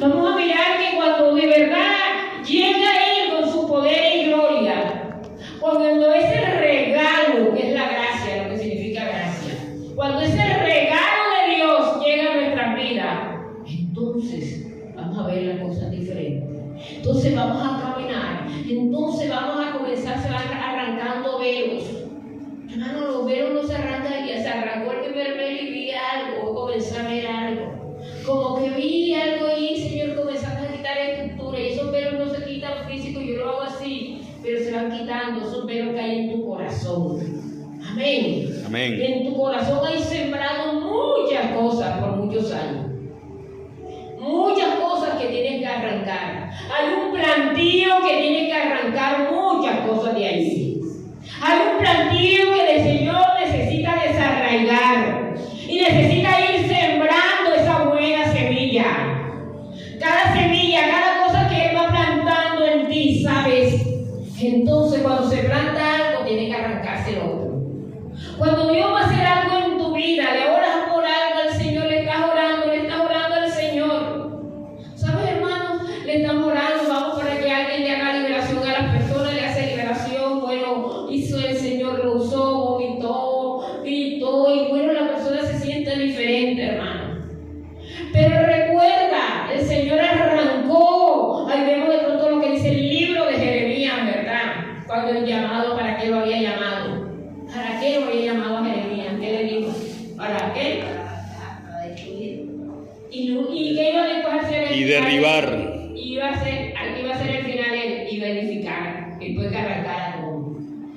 Vamos a mirar que cuando de verdad llega Él con su poder y gloria, cuando ese regalo, que es la gracia, lo que significa gracia, cuando ese regalo de Dios llega a nuestra vida, entonces vamos a ver las cosas diferentes. Entonces vamos a caminar, entonces vamos a comenzar, se van arrancando velos. Hermano, los velos no se arrancan, ya se arrancó el primer velo y vi algo, comencé a ver algo. Como que vi algo y Señor, comenzamos a quitar estructura, y esos velos no se quitan físico, yo lo hago así, pero se van quitando esos velos que hay en tu corazón. Amén. Amén. En tu corazón hay sembrado muchas cosas por muchos años. Muchas cosas que tienes que arrancar. Hay un plantío que tienes que arrancar muchas cosas de ahí. Hay un plantío que el Señor necesita desarraigar y necesita ir sembrando esa buena semilla. Cada semilla, cada cosa que Él va plantando en ti, ¿sabes? Entonces cuando se planta algo, tiene que arrancarse el otro. Cuando Dios va a hacer algo en tu vida, le oras por algo al Señor, le estás orando al Señor. ¿Sabes, hermanos? Le estamos orando, vamos para que alguien le haga liberación a las personas, le hace liberación. Bueno, hizo el Señor, lo usó, vomitó, gritó, y bueno, la persona se siente diferente, hermano. Pero recuerda, el Señor arrancó. Ahí vemos de pronto lo que dice el libro de Jeremías, ¿verdad? Cuando el llamado, ¿para qué lo había llamado? ¿Para qué lo había llamado a Jeremías? ¿Qué le dijo? ¿Para qué? Para destruir. ¿Y qué iba después a hacer? Y derribar. Iba a ser el final, él iba a edificar, después que arrancara todo.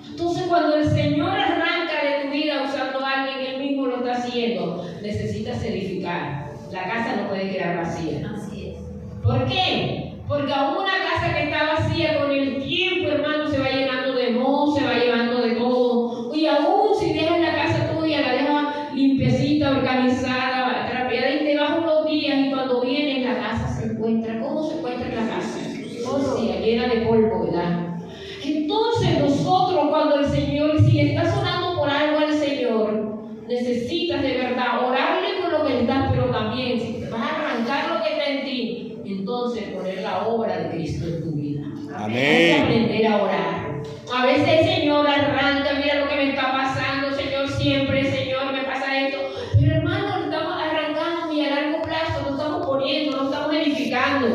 Entonces, cuando el Señor arranca de tu vida usando a alguien, Él mismo lo está haciendo, necesitas edificar. La casa no puede quedar vacía. Así es. ¿Por qué? Porque aún una casa que está vacía con el tiempo, hermano, se va llenando de moho, se va llevando de todo. Y aún si dejas la casa tuya, la dejas limpiecita, organizada, trapeada, y te vas unos días y cuando vienes la casa se encuentra. ¿Cómo se encuentra en la casa? Oh, sí, llena de polvo, ¿verdad? Entonces nosotros cuando el Señor, si estás orando por algo al Señor, necesitas de verdad orarle por lo que estás, pero también si te vas a arrancar lo que está en ti, entonces poner la obra de Cristo en tu vida. Amén. Hay que aprender a orar. A veces el Señor arranca, mira lo que me está pasando, Señor, siempre, Señor, me pasa esto. Pero hermano, lo estamos arrancando y a largo plazo lo estamos poniendo, lo estamos edificando.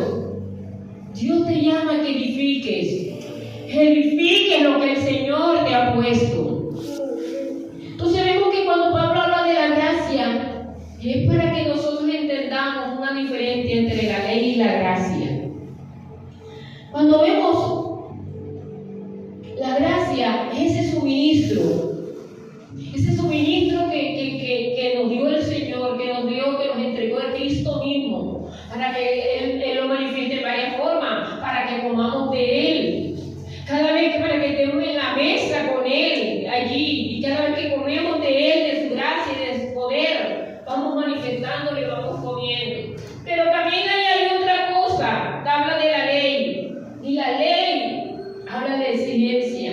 Dios te llama a que edifiques lo que el Señor te ha puesto. Entonces vemos que cuando Pablo habla de la gracia, es para que nosotros entendamos una diferencia entre la ley y la gracia. Cuando vemos la gracia, es ese suministro que nos dio el Señor, que nos entregó el Cristo mismo, para que Él lo manifieste en varias formas, para que comamos de Él. Cada vez para que estemos en la mesa con Él allí, y cada vez que comemos de Él, de su gracia y de su poder, vamos manifestándolo y vamos comiendo. Pero también hay otra cosa, habla de la ley, y la ley habla de exigencia.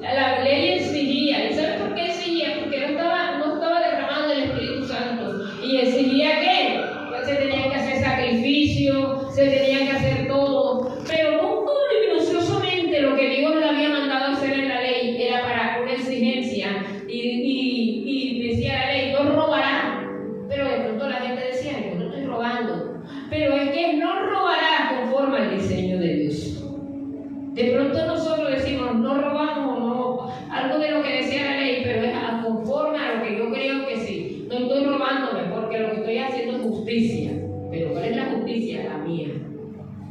La ley exigía, ¿y sabes por qué exigía? Porque no estaba derramando el Espíritu Santo, y exigía que se tenían que hacer sacrificios, se tenían que hacer todo, pero no minuciosamente lo que Dios le había mandado a hacer en la ley era para una exigencia, y decía la ley, no robarás, pero de pronto la gente decía, yo no estoy robando, pero es que no robarás conforme al diseño de Dios. De pronto nosotros decimos, no robamos, no, algo de lo que decía la ley, pero es conforme a lo que yo creo que sí. No estoy robándome porque lo que estoy haciendo es justicia. Pero ¿cuál es la justicia? La mía.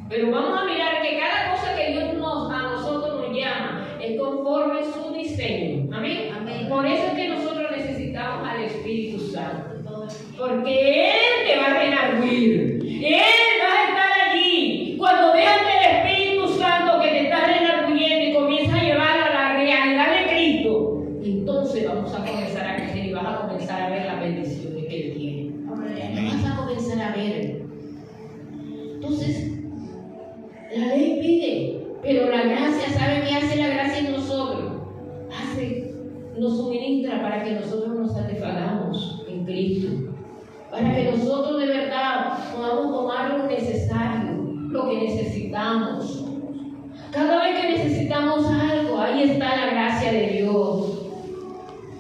Pero vamos a mirar que cada cosa que Dios a nosotros nos llama es conforme a su diseño. Amén. Amén. Por eso es que nosotros necesitamos al Espíritu Santo. porque Él te va a redarguir. Él va a estar allí. Cuando veas que el Espíritu Santo que te está redarguyendo y comienza a llevar a la realidad de Cristo, entonces vamos a comenzar a crecer y vas a comenzar a ver las bendiciones que Él tiene. Vas a comenzar a ver. Entonces, la ley pide, pero la gracia, ¿sabe qué hace la gracia en nosotros? Nos suministra para que nosotros nos satisfagamos en Cristo, para que nosotros de verdad podamos tomar lo necesario, lo que necesitamos. Cada vez que necesitamos algo, ahí está la gracia de Dios.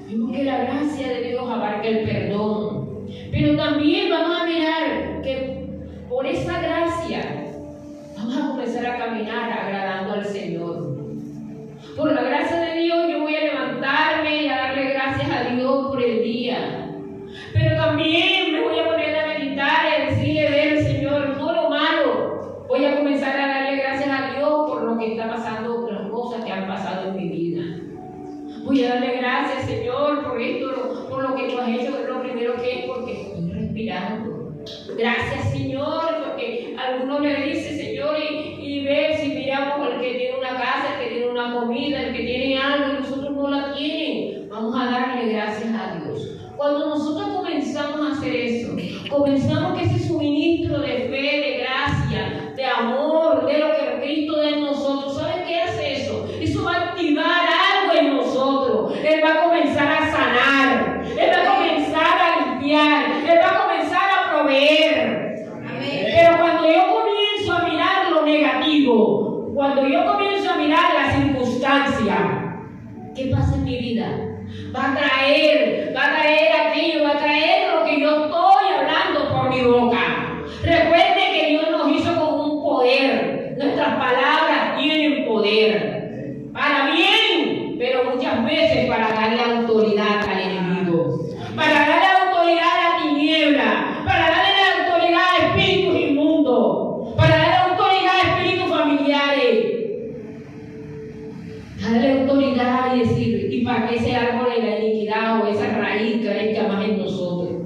Vemos que la gracia de Dios abarca el perdón, pero también vamos a mirar que por esa gracia vamos a comenzar a caminar agradando al Señor. Por la gracia de Dios yo voy a levantarme y a darle gracias a Dios por el día. Pero también me voy a poner a meditar y a decirle, ver, Señor, no lo malo. Voy a comenzar a darle gracias a Dios por lo que está pasando, por las cosas que han pasado en mi vida. Voy a darle gracias, Señor, por esto, por lo que tú has hecho. Lo primero que es porque estoy respirando. Gracias, Señor, porque algunos le dicen, Señor, y ver si miramos el que tiene una casa, el que tiene una comida, el que tiene algo y nosotros no la tienen. Vamos a darle gracias a Dios. Cuando nosotros comenzamos a hacer eso, comenzamos que ese suministro de fe, de gracia, de amor, de lo que Cristo da en nosotros, ¿sabe qué hace eso? Eso va a activar algo en nosotros. Él va a comenzar a sanar, Él va a comenzar a limpiar, Él va a comenzar a proveer. Pero cuando yo comienzo a mirar lo negativo, cuando yo comienzo a mirar la circunstancia, ¿qué pasa en mi vida? Va a traer aquello, va a traer lo que yo estoy hablando por mi boca. Recuerde que Dios nos hizo con un poder. Nuestras palabras tienen poder. Para bien, pero muchas veces para darle autoridad al enemigo. Para darle autoridad a la tiniebla. Para darle autoridad a espíritus inmundos. Para darle autoridad a espíritus familiares. Darle autoridad y decir, y para que ese árbol de la iniquidad o esa raíz crezca más en nosotros.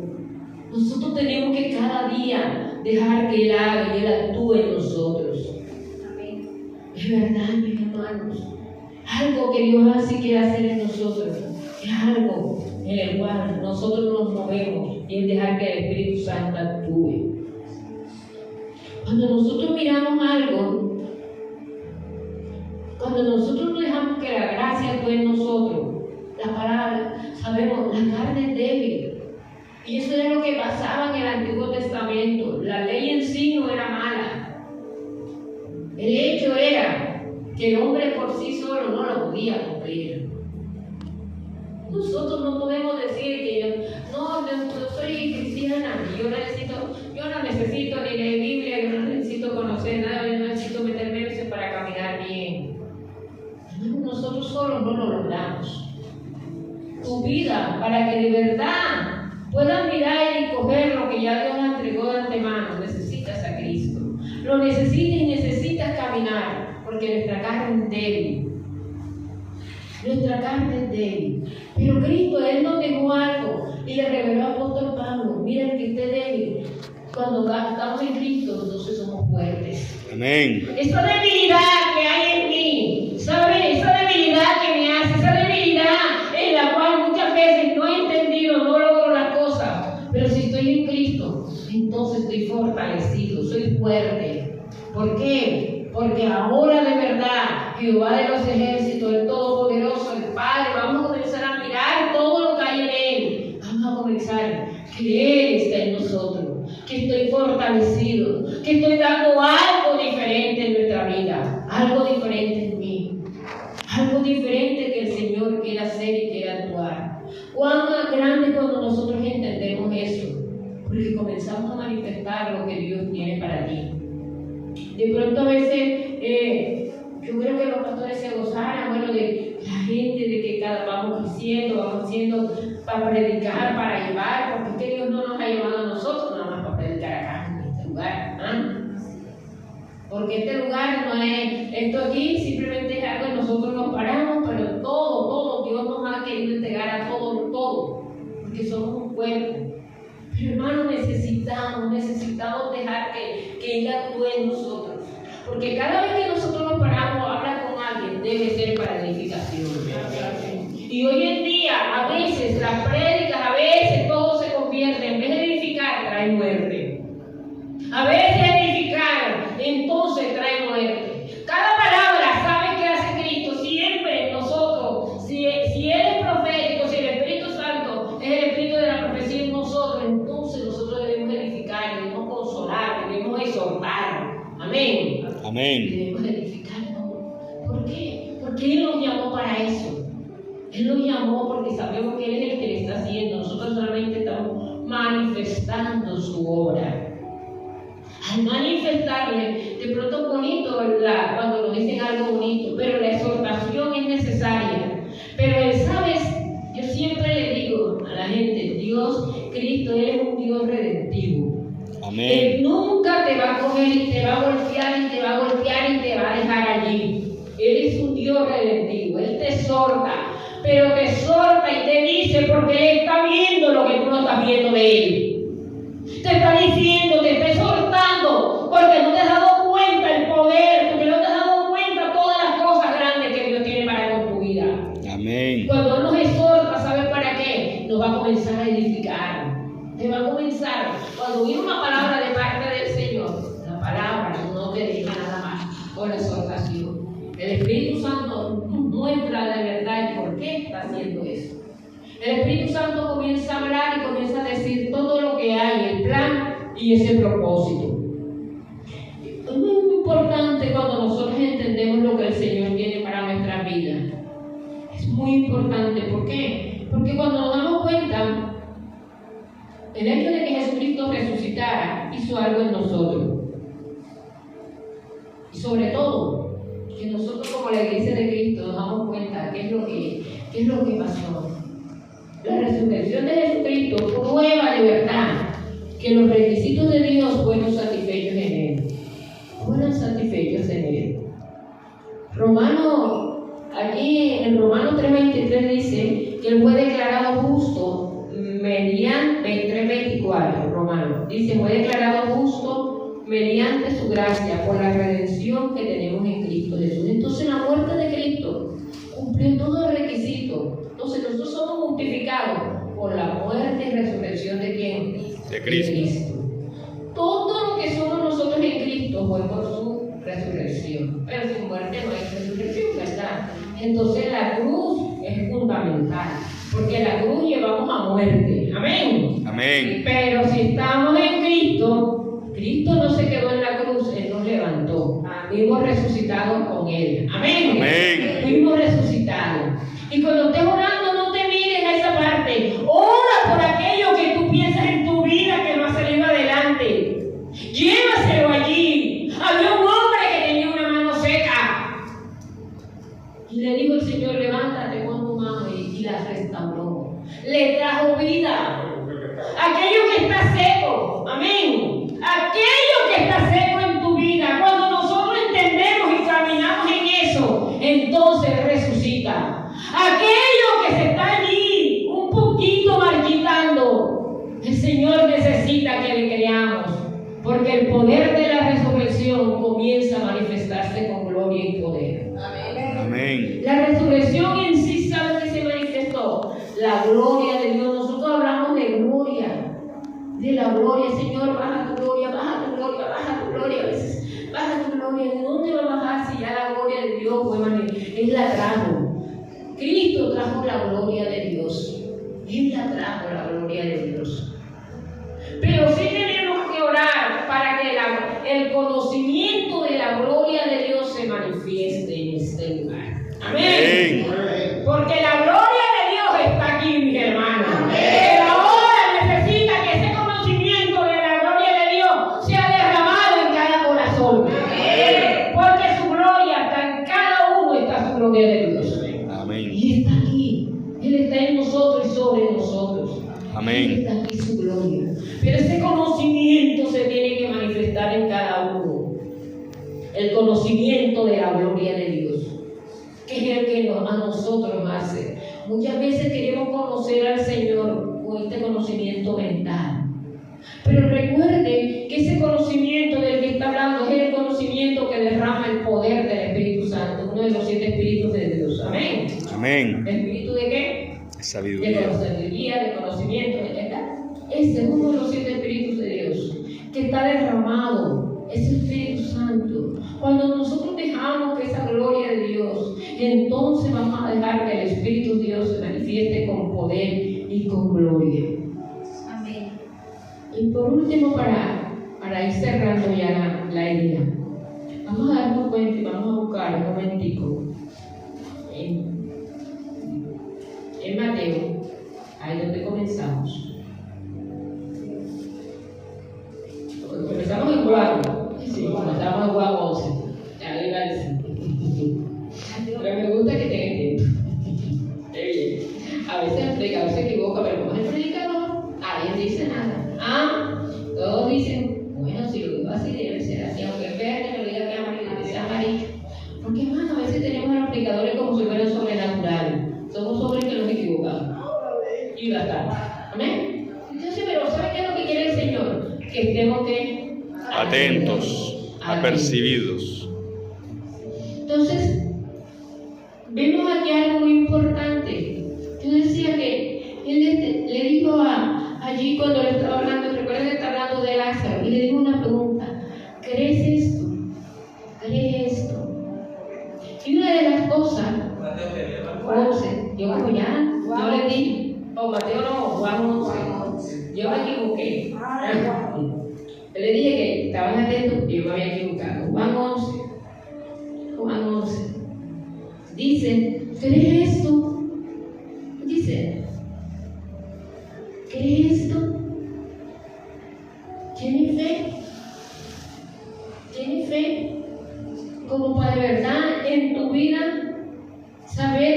Nosotros tenemos que cada día dejar que Él haga y Él actúe en nosotros. Amén. Es verdad, mis hermanos. Algo que Dios hace y quiere hacer en nosotros es algo en el cual nosotros nos movemos y es dejar que el Espíritu Santo actúe. Cuando nosotros miramos algo, cuando nosotros dejamos que la gracia actúe en nosotros, la palabra, sabemos, la carne es débil. Y eso era lo que pasaba en el Antiguo Testamento. La ley en sí no era mala. El hecho era que el hombre por sí solo no lo podía cumplir. Nosotros no podemos decir que yo soy cristiana, yo no necesito ni leer Biblia, yo no necesito conocer nada, yo no necesito meterme en eso para caminar bien. Nosotros solos no lo logramos. Tu vida, para que de verdad puedas mirar y coger lo que ya Dios entregó de antemano, necesitas a Cristo. Lo necesitas y necesitas caminar, porque nuestra carne es débil. Nuestra carne es débil. Pero Cristo, Él nos dejó algo y le reveló al apóstol Pablo: mira, el que esté débil, cuando estamos en Cristo, entonces somos fuertes. Amén. Esa debilidad que hay en mí, ¿sabe? Esa debilidad que me hace, esa debilidad en la cual muchas veces no he entendido, no logro las cosas, pero si estoy en Cristo, entonces estoy fortalecido, soy fuerte. ¿Por qué? Porque ahora de verdad, Jehová de los ejércitos, el Todopoderoso, el Padre, vamos a comenzar a mirar todo lo que hay en Él. Vamos a comenzar que Él está en nosotros, que estoy fortalecido, que estoy dando algo diferente en nuestra vida, algo diferente en mí, algo diferente que el Señor quiere hacer y quiere actuar. Cuán grande cuando nosotros entendemos eso, porque comenzamos a manifestar lo que Dios tiene para ti. De pronto a veces yo creo que los pastores se gozaran, bueno, de la gente, de que vamos haciendo para predicar, para llevar, porque es que Dios no nos ha llevado a nosotros nada más para predicar acá en este lugar. Porque este lugar no es, esto aquí simplemente es algo que nosotros nos paramos, pero todo, Dios nos ha querido entregar a todo, porque somos un pueblo. Pero hermano, necesitamos dejar que Él actúe en nosotros. Porque cada vez que nosotros nos paramos a hablar con alguien, debe ser para edificación. Y hoy en día, a veces, las prédicas, a veces todo se convierte, en vez de edificar, trae muerte. A veces edificar, entonces trae muerte. Cada palabra, ¿sabe qué hace Cristo? Siempre nosotros, si Él es profético, si el Espíritu Santo es el Espíritu de la profecía en nosotros, entonces nosotros debemos edificar, debemos consolar, debemos exhortar. Amén. Amén. Debemos edificarnos. ¿Por qué? Porque Él nos llamó para eso. Él nos llamó porque sabemos que Él es el que le está haciendo. Nosotros solamente estamos manifestando su obra. Al manifestarle, de pronto es bonito cuando nos dicen algo bonito, pero la exhortación es necesaria. Pero Él, ¿sabes? Yo siempre le digo a la gente, Dios, Cristo, Él es un Dios redentivo. Amén. Él nunca te va a coger y te va a golpear y te va a golpear y te va a dejar allí. Él es un Dios redentivo. Él te exhorta, pero te exhorta y te dice porque Él está viendo lo que tú no estás viendo de Él. Te está diciendo, te está exhortando porque no te has dado cuenta el poder, porque no te has dado cuenta todas las cosas grandes que Dios tiene para con tu vida. Amén. Cuando Él nos exhorta, ¿sabes para qué? Nos va a comenzar a edificar. Te va a comenzar. Cuando viene una palabra de parte del Señor, la palabra no te deja nada más con la exhortación. El Espíritu Santo muestra de verdad el por qué está haciendo eso. El Espíritu Santo comienza a hablar y comienza a decir todo lo que hay, el plan y ese propósito. Es muy importante cuando nosotros entendemos lo que el Señor tiene para nuestra vida. Es muy importante. ¿Por qué? Porque cuando nos damos cuenta, el hecho de que Jesucristo resucitara hizo algo en nosotros. Y sobre todo, que nosotros como la iglesia de Cristo nos damos cuenta qué es lo que pasó. La resurrección de Jesucristo prueba de verdad que los requisitos de Dios fueron satisfechos en Él. Fueron satisfechos en Él. Aquí en Romanos 3:23 dice que Él fue declarado justo mediante 3:24, Romanos. Dice, fue declarado justo mediante su gracia por la redención que tenemos en Cristo Jesús. Entonces la muerte de Cristo cumplió todo el requisito. Entonces nosotros somos justificados por la muerte y resurrección de ¿quién? De Cristo. Todo lo que somos nosotros en Cristo fue por su resurrección. Pero sin muerte no hay resurrección, ¿verdad? Entonces la cruz es fundamental, porque la cruz llevamos a muerte. Amén. Amén. Pero si estamos en Cristo, Cristo no se quedó en la cruz, Él nos levantó. Fuimos resucitados con Él. Amén. Amén. Fuimos resucitados. Y cuando estés orando, no te mires a esa parte. Ora por aquello que tú piensas en tu vida que no ha salido adelante. Llévaselo allí. Había un hombre que tenía una mano seca. Y le dijo el Señor, levántate con tu mano, y la restauró. Le trajo vida. Aquello que está seco. Amén. Aquello que está seco en tu vida. Cuando nosotros entendemos y caminamos en eso, entonces resucita. Aquello que se está allí un poquito marchitando, el Señor necesita que le creamos, porque el poder de la resurrección comienza a manifestarse con gloria y poder. Amén. La resurrección en sí, ¿sabe qué se manifestó? La gloria de Dios. Nosotros hablamos de gloria, de la gloria. Señor, baja tu gloria, baja tu gloria, baja tu gloria. A veces baja tu gloria. ¿De dónde va a bajar si ya la gloria de Dios fue manifestada? Él la trajo. Cristo trajo la gloria de Dios. Él la trajo la gloria de Dios. Pero sí tenemos que orar para que el conocimiento de la gloria de Dios se manifieste en este lugar. Amén. Porque la gloria de Dios está aquí, mis hermanos. Pero ahora necesita que ese conocimiento de la gloria de Dios sea derramado en cada corazón. Porque su gloria está en cada uno, está su gloria de Dios. Y está aquí. Él está en nosotros y sobre nosotros. Amén. Él está aquí su gloria. Pero ese conocimiento se tiene que manifestar en cada uno. El conocimiento de la gloria de Dios, que es el que a nosotros hace. Muchas veces queremos conocer al Señor con este conocimiento mental. Pero recuerde que ese conocimiento del que está hablando es el conocimiento que derrama el poder del Espíritu Santo, uno de los 7 espíritus de Dios. Amén. Amén. ¿El espíritu de qué? De Sabiduría. sabiduría, de conocimiento, etc. Ese es uno de los 7 espíritus de Dios que está derramado, es el Espíritu Santo. Cuando nosotros dejamos que esa gloria de Dios, entonces vamos a dejar que el Espíritu de Dios se manifieste con poder y con gloria. Amén. Y por último, para ir cerrando ya la idea, vamos a darnos cuenta y vamos a buscar un momentico en Mateo, ahí donde comenzamos. Comenzamos en Juan, sí, comenzamos en Juan 11, ya lo iba a decir. Pero me gusta que tenga tiempo. A veces el predicador se equivoca, pero como es el predicador, nadie dice nada. Todos dicen, bueno, si lo digo así, debe ser así, aunque es verde, me lo diga que amarillo, que sea amarillo. Porque, hermano, a veces tenemos a los predicadores como si fueran sobrenaturales. Somos hombres que nos equivocamos. Y bastante. Amén. Entonces, pero ¿sabe qué es lo que quiere el Señor? Que estemos Atentos, apercibidos. Entonces, vemos aquí algo muy importante. Yo decía que él le dijo allí cuando le estaba hablando, recuerden que está hablando de Lázaro, y le dijo una pregunta: ¿crees esto? ¿Crees esto? Y una de las cosas, 11, yo como yo le dije, Mateo no, Juan 11, yo me equivoqué. Le dije que estaban atentos y yo me había equivocado. Juan 11. Dice, ¿crees esto? Dice, ¿crees esto? ¿Tienes fe? ¿Tienes fe? Como para de verdad en tu vida saber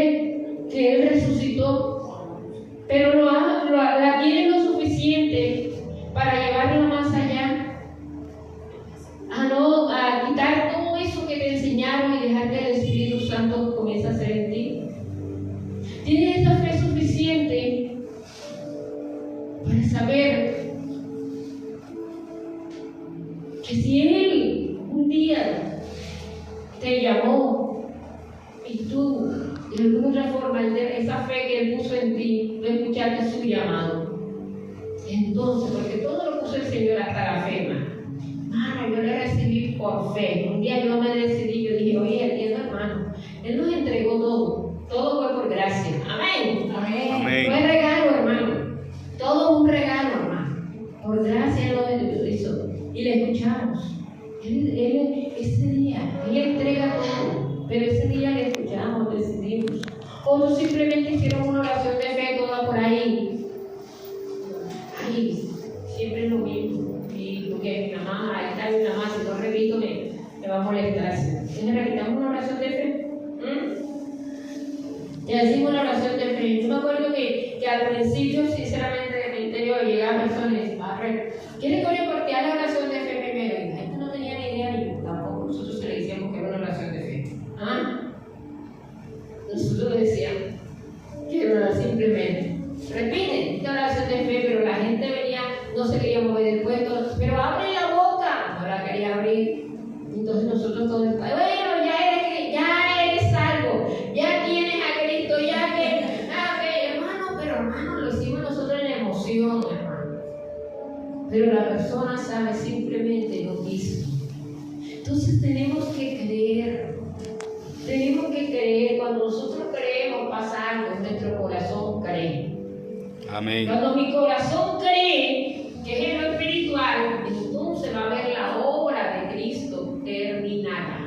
que Él resucitó, pero la tienes lo suficiente para llevarlo más allá, a quitar todo eso que te enseñaron y dejar que el Espíritu Santo comience a hacer en ti. Tienes esa fe suficiente para saber que si Él un día te llamó y tú de alguna forma esa fe que Él puso en ti, tú escuchaste su llamado, entonces, porque todo lo puso el Señor hasta la fe, hermano, yo le recibí por fe. Un día yo me decidí, yo dije, oye, entiendo, hermano, Él nos entregó todo fue por gracia. Amén. Amén. Fue regalo, hermano, todo un regalo, hermano, por gracia Él lo hizo y le escuchamos. Él ese día, Él entrega todo, pero ese día le escuchamos, decidimos. Otros simplemente hicieron una oración de fe toda por ahí. Ay, siempre es lo mismo. Y porque mi mamá, ahí está mi mamá, si no repito me va a molestar. Entonces repitamos una oración de fe. Ya decimos una oración de fe. Yo me acuerdo que al principio, sinceramente, de mi interior llegaba personas y decía, ¿quieres que ore por ti? Haz la oración de fe primero. Y la gente no tenía ni idea, ni tampoco nosotros le decíamos que era una oración de fe. Nosotros le decíamos que era simplemente. Repite esta oración de fe, pero la gente venía, no se quería mover del puesto, pero abre la boca, no la quería abrir. Entonces nosotros todos, bueno, ya eres salvo, ya tienes a Cristo, ya que, hermano, lo hicimos nosotros en emoción, hermano. Pero la persona sabe, simplemente lo quiso. Entonces tenemos que creer. Cuando nosotros creemos pasa algo, nuestro corazón cree. Amén. Cuando mi corazón cree, que es en lo espiritual, entonces va a ver la obra de Cristo terminada.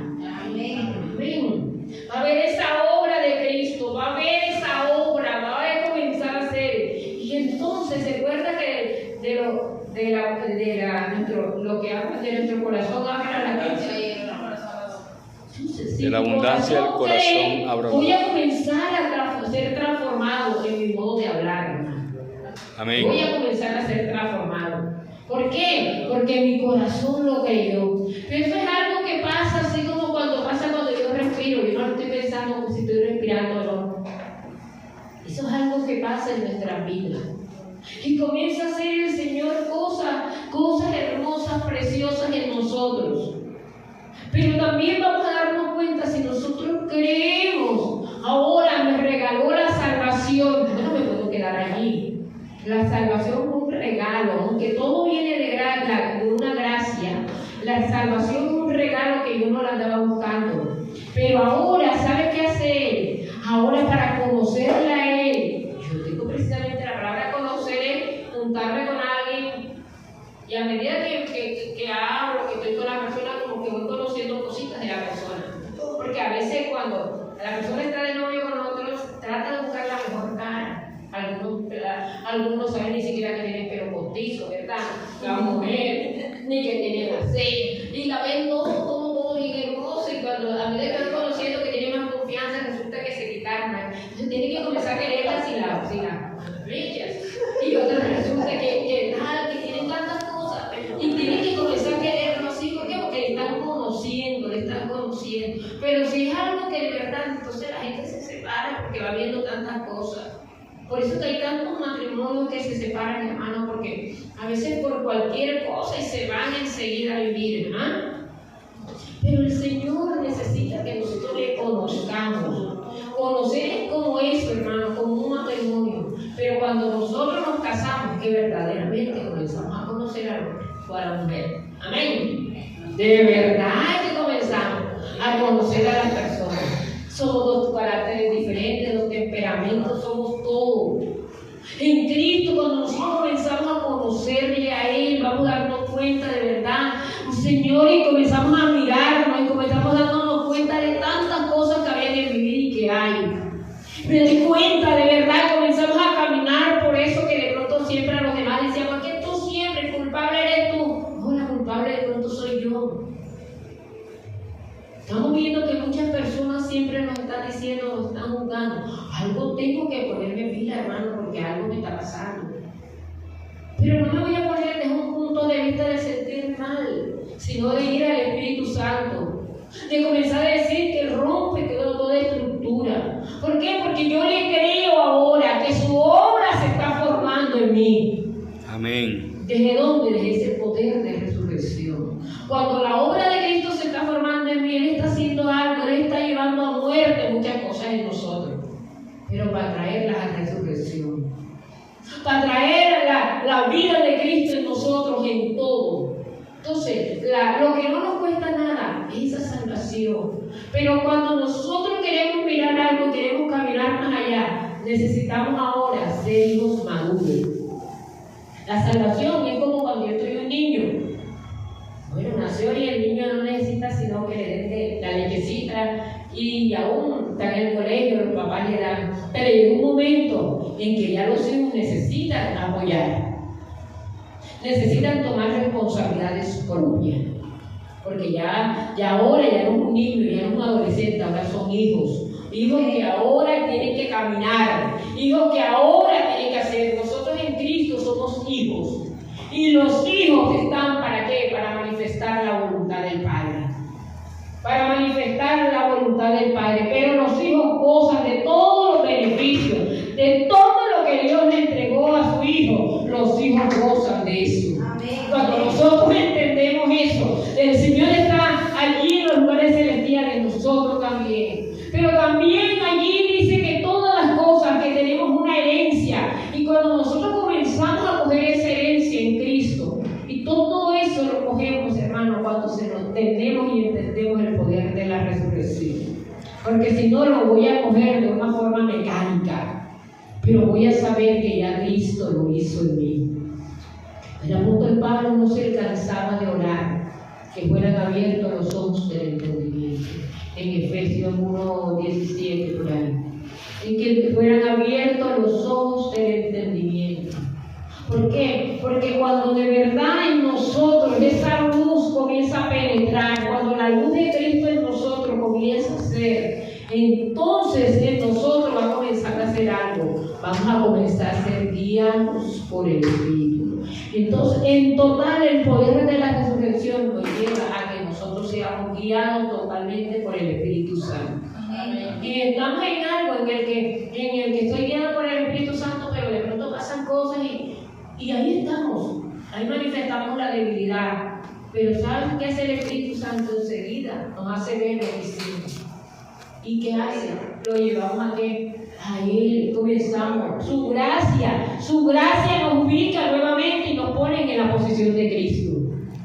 Amén. Va a ver esa obra de Cristo, va a ver esa obra, va a comenzar a hacer. Y entonces se acuerda que lo que habla de nuestro corazón habla la gente. De la abundancia del corazón abra. Voy a comenzar a ser transformado en mi modo de hablar, hermano. Amén. Voy a comenzar a ser transformado. ¿Por qué? Porque mi corazón lo creyó. Pero eso es algo que pasa así como cuando yo respiro. Yo no estoy pensando como si estoy respirando, no. Eso es algo que pasa en nuestras vidas. Y comienza a hacer el Señor cosas también vamos a darnos cuenta si nosotros creemos. Ahora me regaló la salvación. Yo no me puedo quedar allí. La salvación es un regalo, aunque todo viene de una gracia. La salvación es un regalo que yo no la andaba buscando. Pero ahora, ¿sabe qué hace Él? Ahora, para conocerle a Él, yo tengo precisamente la palabra conocer, es juntarme con alguien, y a medida que hablo, que estoy con la persona, como que voy conociendo cositas de la persona. Porque a veces cuando la persona está de novio con nosotros, trata de buscar la mejor cara. Algunos no saben ni siquiera que tienen pelo postizo, ¿verdad? La mujer, ni que tienen aceite, y la ven todo bien hermoso, y cuando a medida que van conociendo que tienen más confianza, resulta que se quitaron. Entonces tienen que comenzar a quererlas sin las bellas. Y otras resulta que tienen tantas cosas, y tienen que comenzar a quererlo así, ¿por qué? Porque le están conociendo. Pero si es algo que de verdad, entonces la gente se separa porque va viendo tantas cosas. Por eso que hay tantos matrimonios que se separan, hermano, porque a veces por cualquier cosa y se van enseguida a vivir, hermano. Pero el Señor necesita que nosotros le conozcamos. Conocer es como eso, hermano, como un matrimonio. Pero cuando nosotros nos casamos, que verdaderamente comenzamos a conocer a la mujer. Amén. De verdad que comenzamos a conocer a las personas. Somos dos caracteres diferentes, dos temperamentos, somos todos. En Cristo, cuando nosotros comenzamos a conocerle a Él, vamos a darnos cuenta de verdad, Señor, y comenzamos a mirarnos, y comenzamos dándonos cuenta de tantas cosas que había en mi vida y que hay. Me doy cuenta de verdad, comenzamos a caminar por eso que de pronto siempre a los demás decíamos, que tú siempre, culpable eres tú. No, la culpable de pronto soy yo. Estamos viendo que muchas personas siempre nos están diciendo, nos están juzgando. Algo tengo que ponerme pila, hermano, porque algo me está pasando. Pero no me voy a poner desde un punto de vista de sentir mal, sino de ir al Espíritu Santo. De comenzar a decir que rompe toda estructura. ¿Por qué? Porque yo le creo ahora que su obra se está formando en mí. Amén. ¿Desde dónde? Desde ese poder de resurrección. Cuando la obra de Cristo se está formando en mí, Él está haciendo algo, Él está llevando a muerte muchas cosas en nosotros, pero para traerlas a resurrección, para traer la vida de Cristo en nosotros en todo. Entonces, lo que no nos cuesta nada es esa salvación. Pero cuando nosotros queremos mirar algo, queremos caminar más allá, necesitamos ahora ser hijos maduros. La salvación es como cuando yo estoy un niño. Bueno, nació y el niño no necesita sino que le den la lechecita y aún está en el colegio, los papás le dan. Pero llega un momento en que ya los hijos necesitan apoyar, necesitan tomar responsabilidades propias. Porque ya ahora ya no es un niño, ya no es un adolescente, ahora son hijos. Hijos que ahora tienen que caminar, hijos que ahora tienen que hacer. Nosotros en Cristo somos hijos. Y los hijos están ¿para qué? Para manifestar la voluntad del Padre. Para manifestar la voluntad del Padre. Pero los hijos gozan de todos los beneficios, de todo lo que Dios le entregó a su Hijo. Los hijos gozan de eso. Amén. Cuando nosotros entendemos eso, el Señor está allí en los lugares celestiales, nosotros también. Pero también allí dice que todas las cosas que tenemos una herencia. Y cuando nosotros comenzamos a coger esa herencia en Cristo, y todo eso lo cogemos, hermano, cuando se nos entendemos y entendemos el poder de la resurrección. Porque si no, lo voy a coger de una forma mecánica, pero voy a saber que ya Cristo lo hizo en mí. El apóstol Pablo no se cansaba de orar, que fueran abiertos los ojos del entendimiento. En Efesios 1:17 por ahí. En que fueran abiertos los ojos del entendimiento. ¿Por qué? Porque cuando de verdad en nosotros esa luz comienza a penetrar, cuando la luz de Cristo en nosotros comienza a ser, entonces en nosotros va a comenzar a hacer algo. Vamos a comenzar a ser guiados por el Espíritu. Entonces, en total, el poder de la resurrección nos lleva a que nosotros seamos guiados totalmente por el Espíritu Santo. Amén. Y estamos en algo en el que estoy guiado por el Espíritu Santo, pero de pronto pasan cosas y ahí estamos. Ahí manifestamos la debilidad. Pero ¿saben qué hace el Espíritu Santo enseguida? Nos hace ver lo que hicimos. ¿Y qué hace? Lo llevamos a qué? A Él. Comenzamos. Su gracia nos ubica nuevamente y nos pone en la posición de Cristo.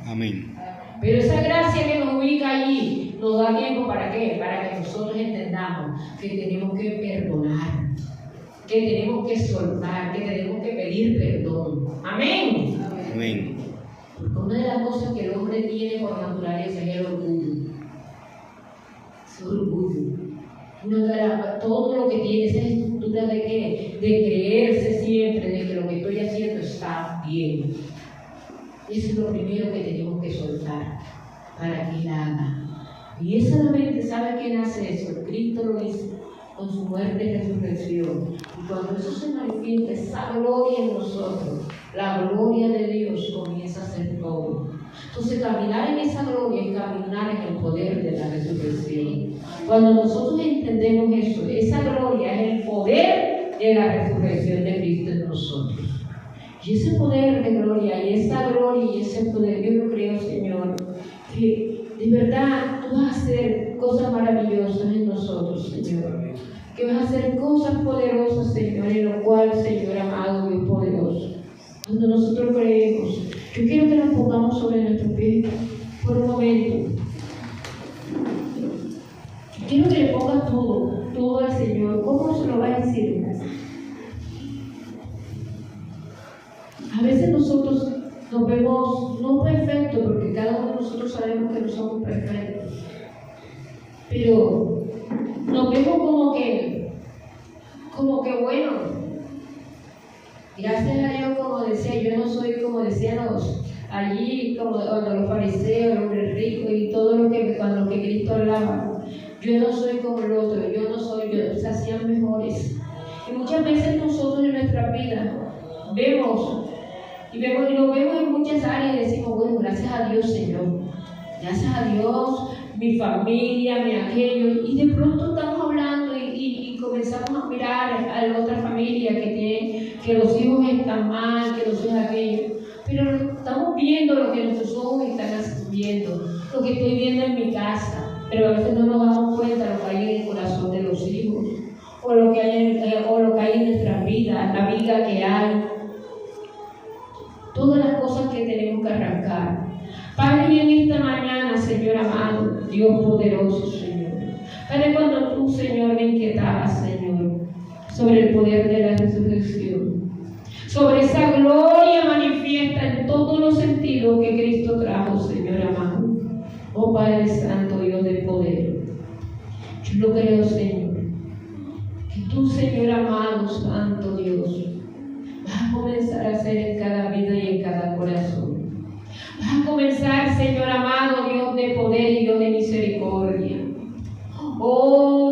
Amén. Pero esa gracia que nos ubica allí nos da tiempo ¿para qué? Para que nosotros entendamos que tenemos que perdonar, que tenemos que soltar, que tenemos que pedir perdón. Amén. Amén. Porque una de las cosas que el hombre tiene por naturaleza es el orgullo. Es orgullo. Todo lo que tiene esa estructura de qué? De creerse siempre de que lo que estoy haciendo está bien. Eso es lo primero que tenemos que soltar para que Él haga. Y es solamente, ¿sabe quién hace eso? Cristo lo hizo con su muerte y resurrección. Y cuando eso se manifiesta, esa gloria en nosotros, la gloria de Dios comienza a ser todo. Entonces, caminar en esa gloria es caminar en el poder de la resurrección. Cuando nosotros entendemos eso, esa gloria es el poder de la resurrección de Cristo en nosotros. Y ese poder de gloria, y esa gloria y ese poder, yo lo creo, Señor, que de verdad tú vas a hacer cosas maravillosas en nosotros, Señor. Que vas a hacer cosas poderosas, Señor, en lo cual, Señor amado, Dios poderoso. Cuando nosotros creemos, yo quiero que nos pongamos sobre nuestros pies por un momento. Yo quiero que le pongas todo al Señor. ¿Cómo se lo va a decir? A veces nosotros nos vemos no perfectos, porque cada uno de nosotros sabemos que no somos perfectos, pero nos vemos como que bueno, gracias a Dios, como decía, yo no soy como decían allí, como los fariseos, el hombre rico y todo lo que cuando que Cristo hablaba, yo no soy como el otro, se hacían mejores. Y muchas veces nosotros en nuestra vida vemos y lo vemos en muchas áreas y decimos, bueno, gracias a Dios, Señor, gracias a Dios, mi familia, mi aquello, y de pronto estamos hablando y comenzamos a mirar a la otra familia que los hijos están mal, que los hijos aquello, pero estamos viendo lo que nuestros ojos están viendo, lo que estoy viendo en mi casa, pero a veces no nos damos cuenta de lo que hay en el corazón de los hijos, o lo que hay en nuestras vidas, la vida que hay. Todas las cosas que tenemos que arrancar. Padre, en esta mañana, Señor amado, Dios poderoso, Señor. Padre, cuando tú, Señor, me inquietabas, Señor, sobre el poder de la resurrección, sobre esa gloria manifiesta en todos los sentidos que Cristo trajo, Señor amado. Oh Padre Santo, Dios de poder. Yo lo creo, Señor, que tú, Señor amado, Santo Dios, vas a comenzar a hacer en cada vida y en cada corazón. Vas a comenzar, Señor amado, Dios de poder y Dios de misericordia. Oh